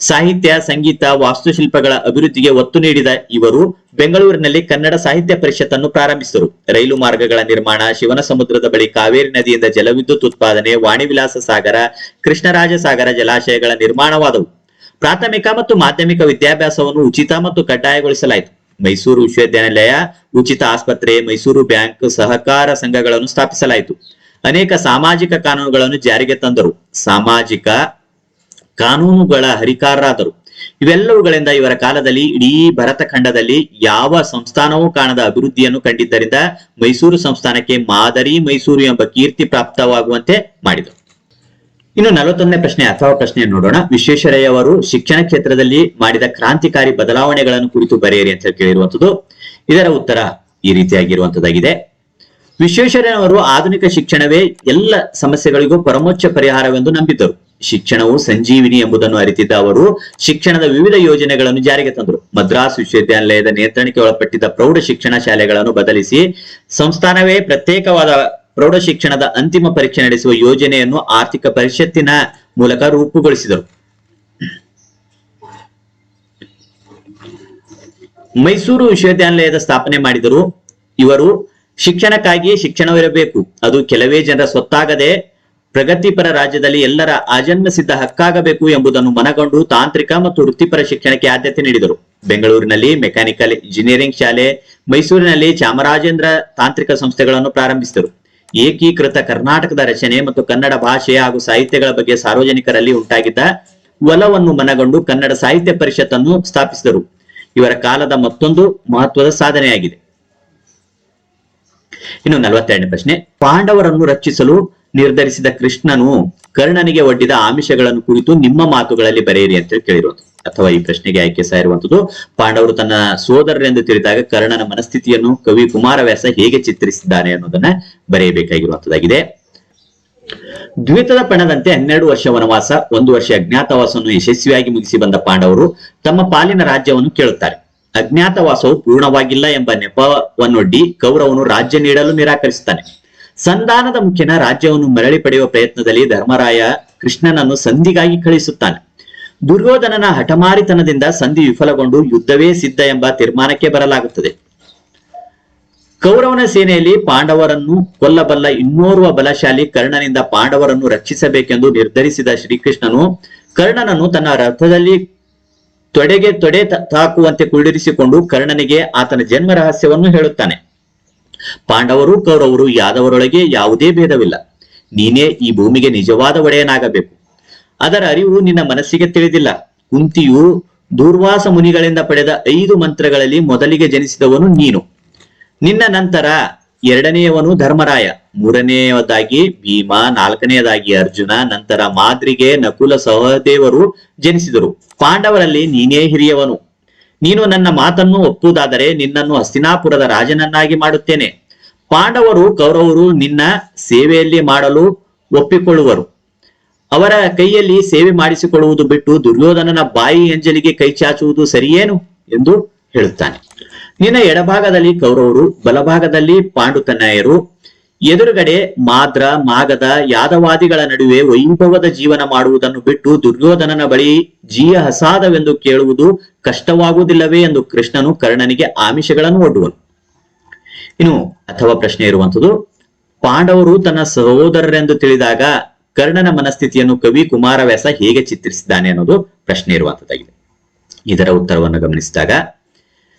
ಸಾಹಿತ್ಯ, ಸಂಗೀತ, ವಾಸ್ತುಶಿಲ್ಪಗಳ ಅಭಿವೃದ್ಧಿಗೆ ಒತ್ತು ನೀಡಿದ ಇವರು ಬೆಂಗಳೂರಿನಲ್ಲಿ ಕನ್ನಡ ಸಾಹಿತ್ಯ ಪರಿಷತ್ತನ್ನು ಪ್ರಾರಂಭಿಸಿದರು. ರೈಲು ಮಾರ್ಗಗಳ ನಿರ್ಮಾಣ, ಶಿವನ ಸಮುದ್ರದ ಬಳಿ ಕಾವೇರಿ ನದಿಯಿಂದ ಜಲವಿದ್ಯುತ್ ಉತ್ಪಾದನೆ, ವಾಣಿವಿಲಾಸ ಸಾಗರ, ಕೃಷ್ಣರಾಜ ಸಾಗರ ಜಲಾಶಯಗಳ ನಿರ್ಮಾಣವಾದವು. ಪ್ರಾಥಮಿಕ ಮತ್ತು ಮಾಧ್ಯಮಿಕ ವಿದ್ಯಾಭ್ಯಾಸವನ್ನು ಉಚಿತ ಮತ್ತು ಕಡ್ಡಾಯಗೊಳಿಸಲಾಯಿತು. ಮೈಸೂರು ವಿಶ್ವವಿದ್ಯಾನಿಲಯ, ಉಚಿತ ಆಸ್ಪತ್ರೆ, ಮೈಸೂರು ಬ್ಯಾಂಕ್, ಸಹಕಾರ ಸಂಘಗಳನ್ನು ಸ್ಥಾಪಿಸಲಾಯಿತು. ಅನೇಕ ಸಾಮಾಜಿಕ ಕಾನೂನುಗಳನ್ನು ಜಾರಿಗೆ ತಂದರು. ಸಾಮಾಜಿಕ ಕಾನೂನುಗಳ ಹರಿಕಾರರಾದರು. ಇವೆಲ್ಲವುಗಳಿಂದ ಇವರ ಕಾಲದಲ್ಲಿ ಇಡೀ ಭರತ ಖಂಡದಲ್ಲಿ ಯಾವ ಸಂಸ್ಥಾನವೂ ಕಾಣದ ಅಭಿವೃದ್ಧಿಯನ್ನು ಕಂಡಿದ್ದರಿಂದ ಮೈಸೂರು ಸಂಸ್ಥಾನಕ್ಕೆ ಮಾದರಿ ಮೈಸೂರು ಎಂಬ ಕೀರ್ತಿ ಪ್ರಾಪ್ತವಾಗುವಂತೆ ಮಾಡಿದರು. ಇನ್ನು 41ನೇ ಪ್ರಶ್ನೆ ಅಥವಾ ಪ್ರಶ್ನೆಯನ್ನು ನೋಡೋಣ. ವಿಶ್ವೇಶ್ವರಯ್ಯ ಅವರು ಶಿಕ್ಷಣ ಕ್ಷೇತ್ರದಲ್ಲಿ ಮಾಡಿದ ಕ್ರಾಂತಿಕಾರಿ ಬದಲಾವಣೆಗಳನ್ನು ಕುರಿತು ಬರೆಯಿರಿ ಅಂತ ಕೇಳಿರುವಂತದ್ದು. ಇದರ ಉತ್ತರ ಈ ರೀತಿಯಾಗಿರುವಂತದ್ದಾಗಿದೆ. ವಿಶ್ವೇಶ್ವರಯ್ಯನವರು ಆಧುನಿಕ ಶಿಕ್ಷಣವೇ ಎಲ್ಲ ಸಮಸ್ಯೆಗಳಿಗೂ ಪರಮೋಚ್ಚ ಪರಿಹಾರವೆಂದು ನಂಬಿದ್ದರು. ಶಿಕ್ಷಣವು ಸಂಜೀವಿನಿ ಎಂಬುದನ್ನು ಅರಿತಿದ್ದ ಅವರು ಶಿಕ್ಷಣದ ವಿವಿಧ ಯೋಜನೆಗಳನ್ನು ಜಾರಿಗೆ ತಂದರು. ಮದ್ರಾಸ್ ವಿಶ್ವವಿದ್ಯಾನಿಲಯದ ನಿಯಂತ್ರಣಕ್ಕೆ ಒಳಪಟ್ಟಿದ್ದ ಪ್ರೌಢ ಶಿಕ್ಷಣ ಶಾಲೆಗಳನ್ನು ಬದಲಿಸಿ ಸಂಸ್ಥಾನವೇ ಪ್ರತ್ಯೇಕವಾದ ಪ್ರೌಢ ಶಿಕ್ಷಣದ ಅಂತಿಮ ಪರೀಕ್ಷೆ ನಡೆಸುವ ಯೋಜನೆಯನ್ನು ಆರ್ಥಿಕ ಪರಿಷತ್ತಿನ ಮೂಲಕ ರೂಪುಗೊಳಿಸಿದರು. ಮೈಸೂರು ವಿಶ್ವವಿದ್ಯಾನಿಲಯದ ಸ್ಥಾಪನೆ ಮಾಡಿದರು. ಇವರು ಶಿಕ್ಷಣಕ್ಕಾಗಿಯೇ ಶಿಕ್ಷಣವಿರಬೇಕು, ಅದು ಕೆಲವೇ ಜನರ ಸ್ವತ್ತಾಗದೆ ಪ್ರಗತಿಪರ ರಾಜ್ಯದಲ್ಲಿ ಎಲ್ಲರ ಆಜನ್ಮ ಸಿದ್ಧ ಹಕ್ಕಾಗಬೇಕು ಎಂಬುದನ್ನು ಮನಗೊಂಡು ತಾಂತ್ರಿಕ ಮತ್ತು ವೃತ್ತಿಪರ ಶಿಕ್ಷಣಕ್ಕೆ ಆದ್ಯತೆ ನೀಡಿದರು. ಬೆಂಗಳೂರಿನಲ್ಲಿ ಮೆಕ್ಯಾನಿಕಲ್ ಇಂಜಿನಿಯರಿಂಗ್ ಶಾಲೆ, ಮೈಸೂರಿನಲ್ಲಿ ಚಾಮರಾಜೇಂದ್ರ ತಾಂತ್ರಿಕ ಸಂಸ್ಥೆಗಳನ್ನು ಪ್ರಾರಂಭಿಸಿದರು. ಏಕೀಕೃತ ಕರ್ನಾಟಕದ ರಚನೆ ಮತ್ತು ಕನ್ನಡ ಭಾಷೆ ಹಾಗೂ ಸಾಹಿತ್ಯಗಳ ಬಗ್ಗೆ ಸಾರ್ವಜನಿಕರಲ್ಲಿ ಉಂಟಾಗಿದ್ದ ಒಲವನ್ನು ಮನಗೊಂಡು ಕನ್ನಡ ಸಾಹಿತ್ಯ ಪರಿಷತ್ತನ್ನು ಸ್ಥಾಪಿಸಿದರು. ಇವರ ಕಾಲದ ಮತ್ತೊಂದು ಮಹತ್ವದ ಸಾಧನೆಯಾಗಿದೆ. ಇನ್ನು 42ನೇ ಪ್ರಶ್ನೆ. ಪಾಂಡವರನ್ನು ರಕ್ಷಿಸಲು ನಿರ್ಧರಿಸಿದ ಕೃಷ್ಣನು ಕರ್ಣನಿಗೆ ಒಡ್ಡಿದ ಆಮಿಷಗಳನ್ನು ಕುರಿತು ನಿಮ್ಮ ಮಾತುಗಳಲ್ಲಿ ಬರೆಯಿರಿ ಅಂತ ಕೇಳಿರುವುದು. ಅಥವಾ ಈ ಪ್ರಶ್ನೆಗೆ ಆಯ್ಕೆ ಸಹ ಇರುವಂತದ್ದು. ಪಾಂಡವರು ತನ್ನ ಸೋದರರೆಂದು ತಿಳಿದಾಗ ಕರ್ಣನ ಮನಸ್ಥಿತಿಯನ್ನು ಕವಿ ಕುಮಾರವ್ಯಾಸ ಹೇಗೆ ಚಿತ್ರಿಸಿದ್ದಾನೆ ಅನ್ನೋದನ್ನ ಬರೆಯಬೇಕಾಗಿರುವಂತದ್ದಾಗಿದೆ. ದ್ವಿತದ ಪಣದಂತೆ 12 ವರ್ಷ ವನವಾಸ, 1 ವರ್ಷ ಅಜ್ಞಾತವಾಸವನ್ನು ಯಶಸ್ವಿಯಾಗಿ ಮುಗಿಸಿ ಬಂದ ಪಾಂಡವರು ತಮ್ಮ ಪಾಲಿನ ರಾಜ್ಯವನ್ನು ಕೇಳುತ್ತಾರೆ. ಅಜ್ಞಾತವಾಸವು ಪೂರ್ಣವಾಗಿಲ್ಲ ಎಂಬ ನೆಪವನ್ನೊಡ್ಡಿ ಕೌರವನು ರಾಜ್ಯ ನೀಡಲು ನಿರಾಕರಿಸುತ್ತಾನೆ. ಸಂಧಾನದ ಮುಖ್ಯನ ರಾಜ್ಯವನ್ನು ಮರಳಿ ಪಡೆಯುವ ಪ್ರಯತ್ನದಲ್ಲಿ ಧರ್ಮರಾಯ ಕೃಷ್ಣನನ್ನು ಸಂಧಿಗಾಗಿ ಕಳಿಸುತ್ತಾನೆ. ದುರ್ಯೋಧನನ ಹಠಮಾರಿತನದಿಂದ ಸಂಧಿ ವಿಫಲಗೊಂಡು ಯುದ್ಧವೇ ಸಿದ್ಧ ಎಂಬ ತೀರ್ಮಾನಕ್ಕೆ ಬರಲಾಗುತ್ತದೆ. ಕೌರವನ ಸೇನೆಯಲ್ಲಿ ಪಾಂಡವರನ್ನು ಕೊಲ್ಲಬಲ್ಲ ಇನ್ನೋರ್ವ ಬಲಶಾಲಿ ಕರ್ಣನಿಂದ ಪಾಂಡವರನ್ನು ರಕ್ಷಿಸಬೇಕೆಂದು ನಿರ್ಧರಿಸಿದ ಶ್ರೀಕೃಷ್ಣನು ಕರ್ಣನನ್ನು ತನ್ನ ರಥದಲ್ಲಿ ತೊಡೆಗೆ ತೊಡೆ ತಾಕುವಂತೆ ಕುಳ್ಳಿರಿಸಿಕೊಂಡು ಕರ್ಣನಿಗೆ ಆತನ ಜನ್ಮ ರಹಸ್ಯವನ್ನು ಹೇಳುತ್ತಾನೆ. ಪಾಂಡವರು ಕೌರವರು ಯಾದವರೊಳಗೆ ಯಾವುದೇ ಭೇದವಿಲ್ಲ. ನೀನೇ ಈ ಭೂಮಿಗೆ ನಿಜವಾದ ಒಡೆಯನಾಗಬೇಕು. ಅದರ ಅರಿವು ನಿನ್ನ ಮನಸ್ಸಿಗೆ ತಿಳಿದಿಲ್ಲ. ಕುಂತಿಯು ದೂರ್ವಾಸ ಮುನಿಗಳಿಂದ ಪಡೆದ 5 ಮಂತ್ರಗಳಲ್ಲಿ ಮೊದಲಿಗೆ ಜನಿಸಿದವನು ನೀನು. ನಿನ್ನ ನಂತರ 2ನೇಯವನು ಧರ್ಮರಾಯ, 3ನೇಯದಾಗಿ ಭೀಮ, 4ನೇಯದಾಗಿ ಅರ್ಜುನ, ನಂತರ ಮಾದ್ರಿಗೆ ನಕುಲ ಸಹದೇವರು ಜನಿಸಿದರು. ಪಾಂಡವರಲ್ಲಿ ನೀನೇ ಹಿರಿಯವನು. ನೀನು ನನ್ನ ಮಾತನ್ನು ಒಪ್ಪುವುದಾದರೆ ನಿನ್ನನ್ನು ಹಸ್ತಿನಾಪುರದ ರಾಜನನ್ನಾಗಿ ಮಾಡುತ್ತೇನೆ. ಪಾಂಡವರು ಕೌರವರು ನಿನ್ನ ಸೇವೆಯಲ್ಲಿ ಮಾಡಲು ಒಪ್ಪಿಕೊಳ್ಳುವರು. ಅವರ ಕೈಯಲ್ಲಿ ಸೇವೆ ಮಾಡಿಸಿಕೊಳ್ಳುವುದು ಬಿಟ್ಟು ದುರ್ಯೋಧನನ ಬಾಯಿ ಎಂಜಲಿಗೆ ಕೈ ಚಾಚುವುದು ಸರಿಯೇನು ಎಂದು ಹೇಳುತ್ತಾನೆ. ನಿನ್ನ ಎಡಭಾಗದಲ್ಲಿ ಕೌರವರು, ಬಲಭಾಗದಲ್ಲಿ ಪಾಂಡುತನಯರು, ಎದುರುಗಡೆ ಮಾದ್ರ, ಮಾಗದ, ಯಾದವಾದಿಗಳ ನಡುವೆ ವೈಭವದ ಜೀವನ ಮಾಡುವುದನ್ನು ಬಿಟ್ಟು ದುರ್ಯೋಧನನ ಬಳಿ ಜೀಯ ಹಸಾದವೆಂದು ಕೇಳುವುದು ಕಷ್ಟವಾಗುವುದಿಲ್ಲವೇ ಎಂದು ಕೃಷ್ಣನು ಕರ್ಣನಿಗೆ ಆಮಿಷಗಳನ್ನು ಒಡ್ಡುವನು. ಇನ್ನು ಅಥವಾ ಪ್ರಶ್ನೆ ಇರುವಂತದ್ದು. ಪಾಂಡವರು ತನ್ನ ಸಹೋದರರೆಂದು ತಿಳಿದಾಗ ಕರ್ಣನ ಮನಸ್ಥಿತಿಯನ್ನು ಕವಿ ಕುಮಾರವ್ಯಾಸ ಹೇಗೆ ಚಿತ್ರಿಸಿದ್ದಾನೆ ಅನ್ನೋದು ಪ್ರಶ್ನೆ ಇರುವಂತದ್ದಾಗಿದೆ. ಇದರ ಉತ್ತರವನ್ನು ಗಮನಿಸಿದಾಗ,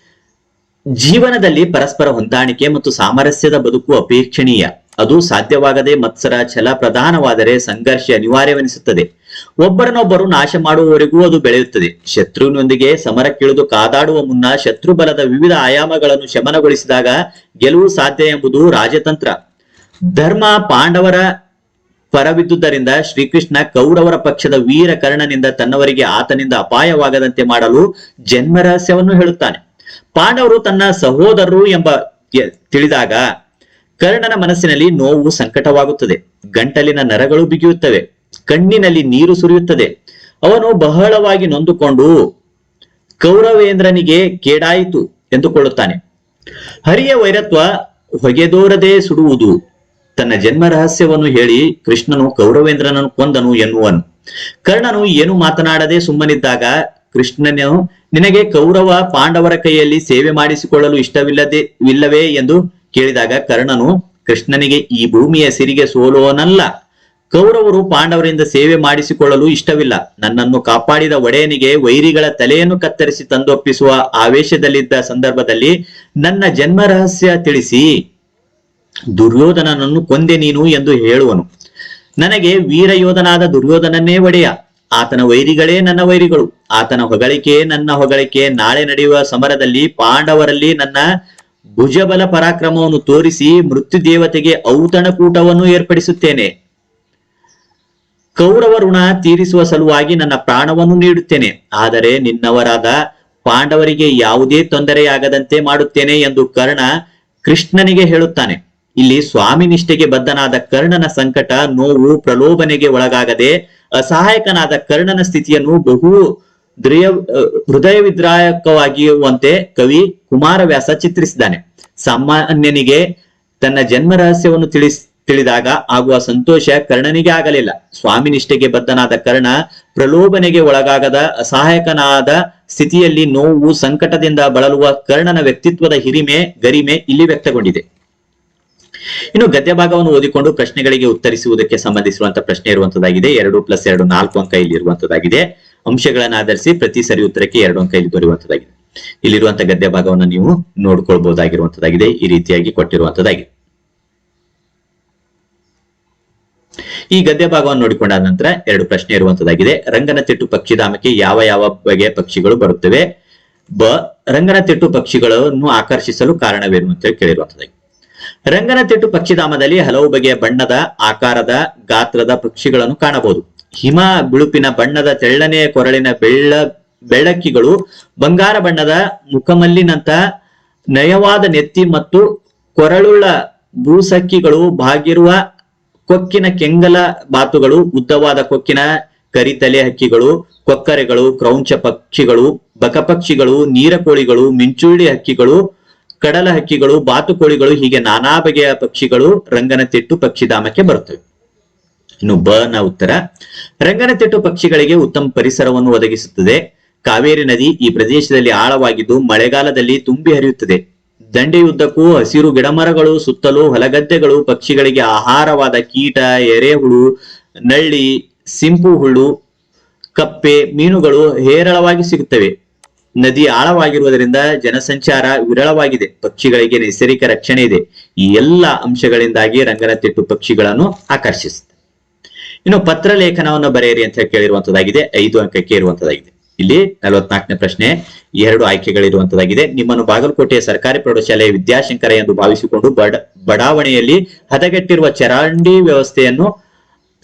ಜೀವನದಲ್ಲಿ ಪರಸ್ಪರ ಹೊಂದಾಣಿಕೆ ಮತ್ತು ಸಾಮರಸ್ಯದ ಬದುಕು ಅಪೇಕ್ಷಣೀಯ. ಅದು ಸಾಧ್ಯವಾಗದೆ ಮತ್ಸರ ಛಲ ಪ್ರಧಾನವಾದರೆ ಸಂಘರ್ಷ ಅನಿವಾರ್ಯವೆನಿಸುತ್ತದೆ. ಒಬ್ಬರನ್ನೊಬ್ಬರು ನಾಶ ಮಾಡುವವರೆಗೂ ಅದು ಬೆಳೆಯುತ್ತದೆ. ಶತ್ರುವಿನೊಂದಿಗೆ ಸಮರಕ್ಕಿಳಿದು ಕಾದಾಡುವ ಮುನ್ನ ಶತ್ರು ಬಲದ ವಿವಿಧ ಆಯಾಮಗಳನ್ನು ಶಮನಗೊಳಿಸಿದಾಗ ಗೆಲುವು ಸಾಧ್ಯ ಎಂಬುದು ರಾಜತಂತ್ರ. ಧರ್ಮ ಪಾಂಡವರ ಪರವಿದ್ದುದರಿಂದ ಶ್ರೀಕೃಷ್ಣ ಕೌರವರ ಪಕ್ಷದ ವೀರ ಕರ್ಣನಿಂದ ತನ್ನವರಿಗೆ ಆತನಿಂದ ಅಪಾಯವಾಗದಂತೆ ಮಾಡಲು ಜನ್ಮ ರಹಸ್ಯವನ್ನು ಹೇಳುತ್ತಾನೆ. ಪಾಂಡವರು ತನ್ನ ಸಹೋದರರು ಎಂಬ ತಿಳಿದಾಗ ಕರ್ಣನ ಮನಸ್ಸಿನಲ್ಲಿ ನೋವು ಸಂಕಟವಾಗುತ್ತದೆ. ಗಂಟಲಿನ ನರಗಳು ಬಿಗಿಯುತ್ತವೆ, ಕಣ್ಣಿನಲ್ಲಿ ನೀರು ಸುರಿಯುತ್ತದೆ. ಅವನು ಬಹಳವಾಗಿ ನೊಂದುಕೊಂಡು ಕೌರವೇಂದ್ರನಿಗೆ ಕೇಡಾಯಿತು ಎಂದುಕೊಳ್ಳುತ್ತಾನೆ. ಹರಿಯ ವೈರತ್ವ ಹೊಗೆದೋರದೆ ಸುಡುವುದು. ತನ್ನ ಜನ್ಮ ರಹಸ್ಯವನ್ನು ಹೇಳಿ ಕೃಷ್ಣನು ಕೌರವೇಂದ್ರನನ್ನು ಕೊಂದನು ಎನ್ನುವನು. ಕರ್ಣನು ಏನು ಮಾತನಾಡದೆ ಸುಮ್ಮನಿದ್ದಾಗ ಕೃಷ್ಣನು, ನಿನಗೆ ಕೌರವ ಪಾಂಡವರ ಕೈಯಲ್ಲಿ ಸೇವೆ ಮಾಡಿಸಿಕೊಳ್ಳಲು ಇಷ್ಟವಿಲ್ಲವೇ ಎಂದು ಕೇಳಿದಾಗ ಕರ್ಣನು ಕೃಷ್ಣನಿಗೆ, ಈ ಭೂಮಿಯ ಸಿರಿಗೆ ಸೋಲೋನಲ್ಲ, ಕೌರವರು ಪಾಂಡವರಿಂದ ಸೇವೆ ಮಾಡಿಸಿಕೊಳ್ಳಲು ಇಷ್ಟವಿಲ್ಲ. ನನ್ನನ್ನು ಕಾಪಾಡಿದ ಒಡೆಯನಿಗೆ ವೈರಿಗಳ ತಲೆಯನ್ನು ಕತ್ತರಿಸಿ ತಂದೊಪ್ಪಿಸುವ ಆವೇಶದಲ್ಲಿದ್ದ ಸಂದರ್ಭದಲ್ಲಿ ನನ್ನ ಜನ್ಮ ರಹಸ್ಯ ತಿಳಿಸಿ ದುರ್ಯೋಧನನನ್ನು ಕೊಂದೆ ನೀನು ಎಂದು ಹೇಳುವನು. ನನಗೆ ವೀರಯೋಧನಾದ ದುರ್ಯೋಧನನ್ನೇ ಒಡೆಯ. ಆತನ ವೈರಿಗಳೇ ನನ್ನ ವೈರಿಗಳು. ಆತನ ಹೊಗಳಿಕೆ ನನ್ನ ಹೊಗಳಿಕೆ. ನಾಳೆ ನಡೆಯುವ ಸಮರದಲ್ಲಿ ಪಾಂಡವರಲ್ಲಿ ನನ್ನ ಭುಜಬಲ ಪರಾಕ್ರಮವನ್ನು ತೋರಿಸಿ ಮೃತ್ಯು ದೇವತೆಗೆ ಔತಣಕೂಟವನ್ನು ಏರ್ಪಡಿಸುತ್ತೇನೆ. ಕೌರವ ಋಣ ತೀರಿಸುವ ಸಲುವಾಗಿ ನನ್ನ ಪ್ರಾಣವನ್ನು ನೀಡುತ್ತೇನೆ. ಆದರೆ ನಿನ್ನವರಾದ ಪಾಂಡವರಿಗೆ ಯಾವುದೇ ತೊಂದರೆಯಾಗದಂತೆ ಮಾಡುತ್ತೇನೆ ಎಂದು ಕರ್ಣ ಕೃಷ್ಣನಿಗೆ ಹೇಳುತ್ತಾನೆ. ಇಲ್ಲಿ ಸ್ವಾಮಿ ನಿಷ್ಠೆಗೆ ಬದ್ಧನಾದ ಕರ್ಣನ ಸಂಕಟ, ನೋವು, ಪ್ರಲೋಭನೆಗೆ ಒಳಗಾಗದೆ ಅಸಹಾಯಕನಾದ ಕರ್ಣನ ಸ್ಥಿತಿಯನ್ನು ಬಹು ಹೃದಯ ವಿದ್ರಾಯಕವಾಗಿರುವಂತೆ ಕವಿ ಕುಮಾರವ್ಯಾಸ ಚಿತ್ರಿಸಿದ್ದಾನೆ. ಸಾಮಾನ್ಯನಿಗೆ ತನ್ನ ಜನ್ಮ ರಹಸ್ಯವನ್ನು ತಿಳಿದಾಗ ಆಗುವ ಸಂತೋಷ ಕರ್ಣನಿಗೆ ಆಗಲಿಲ್ಲ. ಸ್ವಾಮಿ ನಿಷ್ಠೆಗೆ ಬದ್ಧನಾದ ಕರ್ಣ ಪ್ರಲೋಭನೆಗೆ ಒಳಗಾಗದ ಅಸಹಾಯಕನಾದ ಸ್ಥಿತಿಯಲ್ಲಿ ನೋವು, ಸಂಕಟದಿಂದ ಬಳಲುವ ಕರ್ಣನ ವ್ಯಕ್ತಿತ್ವದ ಗರಿಮೆ ಇಲ್ಲಿ ವ್ಯಕ್ತಗೊಂಡಿದೆ. ಇನ್ನು ಗದ್ಯ ಭಾಗವನ್ನು ಓದಿಕೊಂಡು ಪ್ರಶ್ನೆಗಳಿಗೆ ಉತ್ತರಿಸುವುದಕ್ಕೆ ಸಂಬಂಧಿಸಿರುವಂತಹ ಪ್ರಶ್ನೆ ಇರುವಂತದ್ದಾಗಿದೆ. 2+2 4 ಅಂಕ ಇಲ್ಲಿ ಇರುವಂತದ್ದಾಗಿದೆ. ಅಂಶಗಳನ್ನು ಆಧರಿಸಿ ಪ್ರತಿ ಸರಿ ಉತ್ತರಕ್ಕೆ 2 ಅಂಕ ಇಲ್ಲಿ ದೊರೆಯುವಂತದ್ದಾಗಿದೆ. ಇಲ್ಲಿರುವಂತಹ ಗದ್ಯ ಭಾಗವನ್ನು ನೀವು ನೋಡ್ಕೊಳ್ಬಹುದಾಗಿರುವಂತದ್ದಾಗಿದೆ. ಈ ರೀತಿಯಾಗಿ ಕೊಟ್ಟಿರುವಂತದ್ದಾಗಿದೆ. ಈ ಗದ್ಯ ಭಾಗವನ್ನು ನೋಡಿಕೊಂಡಾದ ನಂತರ 2 ಪ್ರಶ್ನೆ ಇರುವಂತದ್ದಾಗಿದೆ. ರಂಗನತಿಟ್ಟು ಪಕ್ಷಿಧಾಮಕ್ಕೆ ಯಾವ ಯಾವ ಬಗೆಯ ಪಕ್ಷಿಗಳು ಬರುತ್ತವೆ? ರಂಗನತಿಟ್ಟು ಪಕ್ಷಿಗಳನ್ನು ಆಕರ್ಷಿಸಲು ಕಾರಣವೇನು ಅಂತ ಕೇಳಿರುವಂತದ್ದಾಗಿದೆ. ರಂಗನತಿಟ್ಟು ಪಕ್ಷಿಧಾಮದಲ್ಲಿ ಹಲವು ಬಗೆಯ ಬಣ್ಣದ, ಆಕಾರದ, ಗಾತ್ರದ ಪಕ್ಷಿಗಳನ್ನು ಕಾಣಬಹುದು. ಹಿಮ ಬಿಳುಪಿನ ಬಣ್ಣದ ತೆಳ್ಳನೆಯ ಕೊರಳಿನ ಬೆಳ್ಳಕ್ಕಿಗಳು, ಬಂಗಾರ ಬಣ್ಣದ ಮುಖಮಲ್ಲಿನಂತ ನಯವಾದ ನೆತ್ತಿ ಮತ್ತು ಕೊರಳುಳ್ಳ ಭೂಸಕ್ಕಿಗಳು, ಬಾಗಿರುವ ಕೊಕ್ಕಿನ ಕೆಂಗಲ ಬಾತುಗಳು, ಉದ್ದವಾದ ಕೊಕ್ಕಿನ ಕರಿತಲೆ ಹಕ್ಕಿಗಳು, ಕೊಕ್ಕರೆಗಳು, ಕ್ರೌಂಚ ಪಕ್ಷಿಗಳು, ಬಕಪಕ್ಷಿಗಳು, ನೀರಕೋಳಿಗಳು, ಮಿಂಚುಳ್ಳಿ ಹಕ್ಕಿಗಳು, ಕಡಲ ಹಕ್ಕಿಗಳು, ಬಾತುಕೋಳಿಗಳು, ಹೀಗೆ ನಾನಾ ಬಗೆಯ ಪಕ್ಷಿಗಳು ರಂಗನತಿಟ್ಟು ಪಕ್ಷಿಧಾಮಕ್ಕೆ ಬರುತ್ತವೆ. ಇನ್ನು ನ ಉತ್ತರ, ರಂಗನತಿಟ್ಟು ಪಕ್ಷಿಗಳಿಗೆ ಉತ್ತಮ ಪರಿಸರವನ್ನು ಒದಗಿಸುತ್ತದೆ. ಕಾವೇರಿ ನದಿ ಈ ಪ್ರದೇಶದಲ್ಲಿ ಆಳವಾಗಿದ್ದು ಮಳೆಗಾಲದಲ್ಲಿ ತುಂಬಿ ಹರಿಯುತ್ತದೆ. ದಂಡೆಯುದ್ದಕ್ಕೂ ಹಸಿರು ಗಿಡಮರಗಳು, ಸುತ್ತಲೂ ಹೊಲಗದ್ದೆಗಳು, ಪಕ್ಷಿಗಳಿಗೆ ಆಹಾರವಾದ ಕೀಟ, ಎರೆಹುಳು, ನಳ್ಳಿ, ಸಿಂಪು ಹುಳು, ಕಪ್ಪೆ, ಮೀನುಗಳು ಹೇರಳವಾಗಿ ಸಿಗುತ್ತವೆ. ನದಿ ಆಳವಾಗಿರುವುದರಿಂದ ಜನಸಂಚಾರ ವಿರಳವಾಗಿದೆ. ಪಕ್ಷಿಗಳಿಗೆ ನೈಸರ್ಗಿಕ ರಕ್ಷಣೆ ಇದೆ. ಈ ಎಲ್ಲ ಅಂಶಗಳಿಂದಾಗಿ ರಂಗನತಿಟ್ಟು ಪಕ್ಷಿಗಳನ್ನು ಆಕರ್ಷಿಸುತ್ತೆ. ಇನ್ನು ಪತ್ರ ಲೇಖನವನ್ನು ಬರೆಯಿರಿ ಅಂತ ಕೇಳಿರುವಂತದ್ದಾಗಿದೆ. 5 ಅಂಕಕ್ಕೆ ಇರುವಂತದ್ದಾಗಿದೆ. ಇಲ್ಲಿ 44ನೇ ಪ್ರಶ್ನೆ 2 ಆಯ್ಕೆಗಳಿರುವಂತದ್ದಾಗಿದೆ. ನಿಮ್ಮನ್ನು ಬಾಗಲಕೋಟೆಯ ಸರ್ಕಾರಿ ಪ್ರೌಢಶಾಲೆಯ ವಿದ್ಯಾಶಂಕರ ಎಂದು ಭಾವಿಸಿಕೊಂಡು ಬಡಾವಣೆಯಲ್ಲಿ ಹದಗೆಟ್ಟಿರುವ ಚರಂಡಿ ವ್ಯವಸ್ಥೆಯನ್ನು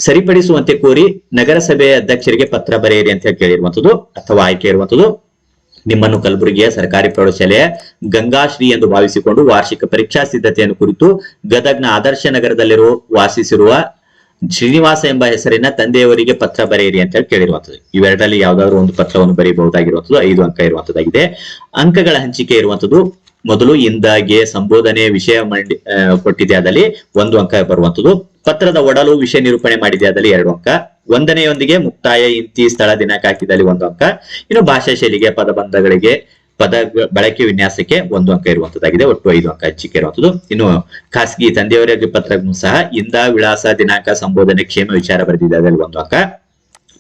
ಸರಿಪಡಿಸುವಂತೆ ಕೋರಿ ನಗರಸಭೆಯ ಅಧ್ಯಕ್ಷರಿಗೆ ಪತ್ರ ಬರೆಯಿರಿ ಅಂತ ಕೇಳಿರುವಂತದ್ದು. ಅಥವಾ ಆಯ್ಕೆ ಇರುವಂತದ್ದು, ನಿಮ್ಮನ್ನು ಕಲಬುರಗಿಯ ಸರ್ಕಾರಿ ಪ್ರೌಢಶಾಲೆಯ ಗಂಗಾಶ್ರೀ ಎಂದು ಭಾವಿಸಿಕೊಂಡು ವಾರ್ಷಿಕ ಪರೀಕ್ಷಾ ಸಿದ್ಧತೆಯನ್ನು ಕುರಿತು ಗದಗ್ನ ಆದರ್ಶ ನಗರದಲ್ಲಿರುವ ವಾಸಿಸಿರುವ ಶ್ರೀನಿವಾಸ ಎಂಬ ಹೆಸರಿನ ತಂದೆಯವರಿಗೆ ಪತ್ರ ಬರೆಯಿರಿ ಅಂತ ಹೇಳಿ ಕೇಳಿರುವಂತದ್ದು. ಇವೆರಡರಲ್ಲಿ ಯಾವ್ದಾದ್ರು ಒಂದು ಪತ್ರವನ್ನು ಬರೆಯಬಹುದಾಗಿರುವಂತದ್ದು. 5 ಅಂಕ ಇರುವಂತದ್ದಾಗಿದೆ. ಅಂಕಗಳ ಹಂಚಿಕೆ ಇರುವಂತದ್ದು, ಮೊದಲು ಇಂದಾಗೆ ಸಂಬೋಧನೆ ವಿಷಯ ಕೊಟ್ಟಿದೆ ಅದಲ್ಲಿ 1 ಅಂಕ ಬರುವಂತದ್ದು. ಪತ್ರದ ಒಡಲು ವಿಷಯ ನಿರೂಪಣೆ ಮಾಡಿದೆ ಅದಲ್ಲಿ 2 ಅಂಕ. ವಂದನೆಯೊಂದಿಗೆ ಮುಕ್ತಾಯ, ಇಂತಿ, ಸ್ಥಳ, ದಿನಾಂಕ ಹಾಕಿದಲ್ಲಿ 1 ಅಂಕ. ಇನ್ನು ಭಾಷಾ ಶೈಲಿಗೆ, ಪದಬಂಧಗಳಿಗೆ, ಪದ ಬಳಕೆ ವಿನ್ಯಾಸಕ್ಕೆ 1 ಅಂಕ ಇರುವಂತದ್ದಾಗಿದೆ. ಒಟ್ಟು 5 ಅಂಕ ಹಂಚಿಕೆ ಇರುವಂತದ್ದು. ಇನ್ನು ಖಾಸಗಿ ತಂದೆಯವರಿಗೆ ಪತ್ರಕ್ಕೂ ಸಹ ಇಂದ, ವಿಳಾಸ, ದಿನಾಂಕ, ಸಂಬೋಧನೆ, ಕ್ಷೇಮ ವಿಚಾರ ಬರೆದಿದೆ ಅದರಲ್ಲಿ 1 ಅಂಕ.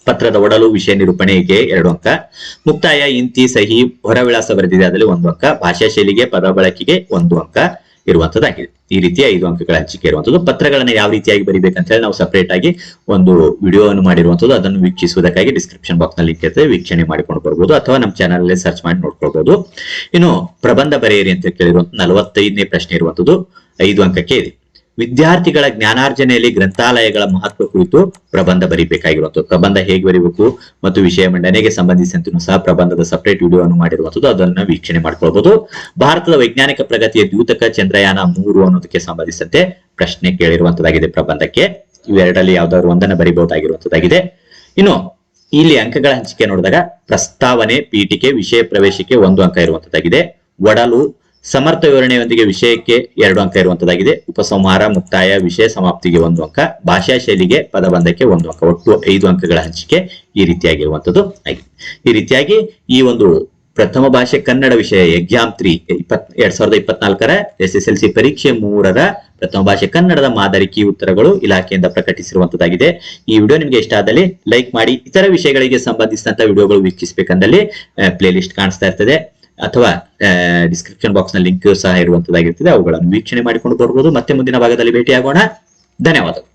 ಪತ್ರದ ಒಡಲು ವಿಷಯ ನಿರೂಪಣೆಗೆ 2 ಅಂಕ. ಮುಕ್ತಾಯ, ಇಂತಿ, ಸಹಿ, ಹೊರ ವಿಳಾಸ ಬರೆದಿದೆ ಅದರಲ್ಲಿ 1 ಅಂಕ. ಭಾಷಾ ಶೈಲಿಗೆ, ಪದ ಬಳಕೆಗೆ 1 ಅಂಕ ಇರುವಂತದ್ದಾಗಿದೆ. ಈ ರೀತಿ 5 ಅಂಕಗಳ ಹಂಚಿಕೆ ಇರುವಂತದ್ದು. ಪತ್ರಗಳನ್ನ ಯಾವ ರೀತಿಯಾಗಿ ಬರೀಬೇಕಂತ ಹೇಳಿ ನಾವು ಸಪರೇಟ್ ಆಗಿ ಒಂದು ವಿಡಿಯೋವನ್ನು ಮಾಡಿರುವಂತದ್ದು. ಅದನ್ನು ವೀಕ್ಷಿಸುವುದಕ್ಕಾಗಿ ಡಿಸ್ಕ್ರಿಪ್ಷನ್ ಬಾಕ್ಸ್ ನಲ್ಲಿ ಲಿಂಕ್ ಇರ್ತದೆ, ವೀಕ್ಷಣೆ ಮಾಡಿಕೊಂಡು ಬರ್ಬೋದು ಅಥವಾ ನಮ್ಮ ಚಾನಲ್ ಅಲ್ಲಿ ಸರ್ಚ್ ಮಾಡಿ ನೋಡ್ಕೊಳ್ಬಹುದು. ಇನ್ನು ಪ್ರಬಂಧ ಬರೆಯಿರಿ ಅಂತ ಕೇಳಿರುವಂತ 45ನೇ ಪ್ರಶ್ನೆ ಇರುವಂತದ್ದು 5 ಅಂಕಕ್ಕೆ ಇದೆ. ವಿದ್ಯಾರ್ಥಿಗಳ ಜ್ಞಾನಾರ್ಜನೆಯಲ್ಲಿ ಗ್ರಂಥಾಲಯಗಳ ಮಹತ್ವ ಕುರಿತು ಪ್ರಬಂಧ ಬರೀಬೇಕಾಗಿರುವಂತದ್ದು. ಪ್ರಬಂಧ ಹೇಗೆ ಬರೀಬೇಕು ಮತ್ತು ವಿಷಯ ಮಂಡನೆಗೆ ಸಂಬಂಧಿಸಿದಂತೆ ಸಹ ಪ್ರಬಂಧದ ಸಪರೇಟ್ ವಿಡಿಯೋವನ್ನು ಮಾಡಿರುವಂತದ್ದು. ಅದನ್ನ ವೀಕ್ಷಣೆ ಮಾಡ್ಕೊಳ್ಬಹುದು. ಭಾರತದ ವೈಜ್ಞಾನಿಕ ಪ್ರಗತಿಯ ದ್ಯೂತಕ ಚಂದ್ರಯಾನ 3 ಅನ್ನೋದಕ್ಕೆ ಸಂಬಂಧಿಸಿದಂತೆ ಪ್ರಶ್ನೆ ಕೇಳಿರುವಂತದ್ದಾಗಿದೆ ಪ್ರಬಂಧಕ್ಕೆ. ಇವೆರಡರಲ್ಲಿ ಯಾವ್ದಾದ್ರು ಒಂದನ್ನ ಬರೀಬಹುದಾಗಿರುವಂತದ್ದಾಗಿದೆ. ಇನ್ನು ಇಲ್ಲಿ ಅಂಕಗಳ ಹಂಚಿಕೆ ನೋಡಿದಾಗ ಪ್ರಸ್ತಾವನೆ, ಪೀಠಿಕೆ, ವಿಷಯ ಪ್ರವೇಶಕ್ಕೆ 1 ಅಂಕ ಇರುವಂತದ್ದಾಗಿದೆ. ಒಡಲು ಸಮರ್ಥ ವಿವರಣೆಯೊಂದಿಗೆ ವಿಷಯಕ್ಕೆ 2 ಅಂಕ ಇರುವಂತದ್ದಾಗಿದೆ. ಉಪಸಂಹಾರ, ಮುಕ್ತಾಯ, ವಿಷಯ ಸಮಾಪ್ತಿಗೆ 1 ಅಂಕ. ಭಾಷಾ ಶೈಲಿಗೆ, ಪದಬಂಧಕ್ಕೆ 1 ಅಂಕ. ಒಟ್ಟು 5 ಅಂಕಗಳ ಹಂಚಿಕೆ ಈ ರೀತಿಯಾಗಿರುವಂತದ್ದು ಆಗಿದೆ. ಈ ರೀತಿಯಾಗಿ ಈ ಒಂದು ಪ್ರಥಮ ಭಾಷೆ ಕನ್ನಡ ವಿಷಯ ಎಕ್ಸಾಮ್ 3 2024ರ SSLC ಪರೀಕ್ಷೆ 3ರ ಪ್ರಥಮ ಭಾಷೆ ಕನ್ನಡದ ಮಾದರಿ ಕೀ ಉತ್ತರಗಳು ಇಲಾಖೆಯಿಂದ ಪ್ರಕಟಿಸಿರುವಂತದ್ದಾಗಿದೆ. ಈ ವಿಡಿಯೋ ನಿಮಗೆ ಇಷ್ಟ ಆದಲ್ಲಿ ಲೈಕ್ ಮಾಡಿ. ಇತರ ವಿಷಯಗಳಿಗೆ ಸಂಬಂಧಿಸಿದಂತ ವಿಡಿಯೋಗಳು ವೀಕ್ಷಿಸಬೇಕಂದಲ್ಲಿ ಪ್ಲೇ ಲಿಸ್ಟ್ ಕಾಣಿಸ್ತಾ ಇರ್ತದೆ ಅಥವಾ ಡಿಸ್ಕ್ರಿಪ್ಷನ್ ಬಾಕ್ಸ್ ನ ಲಿಂಕ್ ಸಹ ಇರುವಂತದ್ದಾಗಿರ್ತದೆ. ಅವುಗಳನ್ನು ವೀಕ್ಷಣೆ ಮಾಡಿಕೊಂಡು ಬರ್ಬೋದು. ಮತ್ತೆ ಮುಂದಿನ ಭಾಗದಲ್ಲಿ ಭೇಟಿಯಾಗೋಣ. ಧನ್ಯವಾದಗಳು.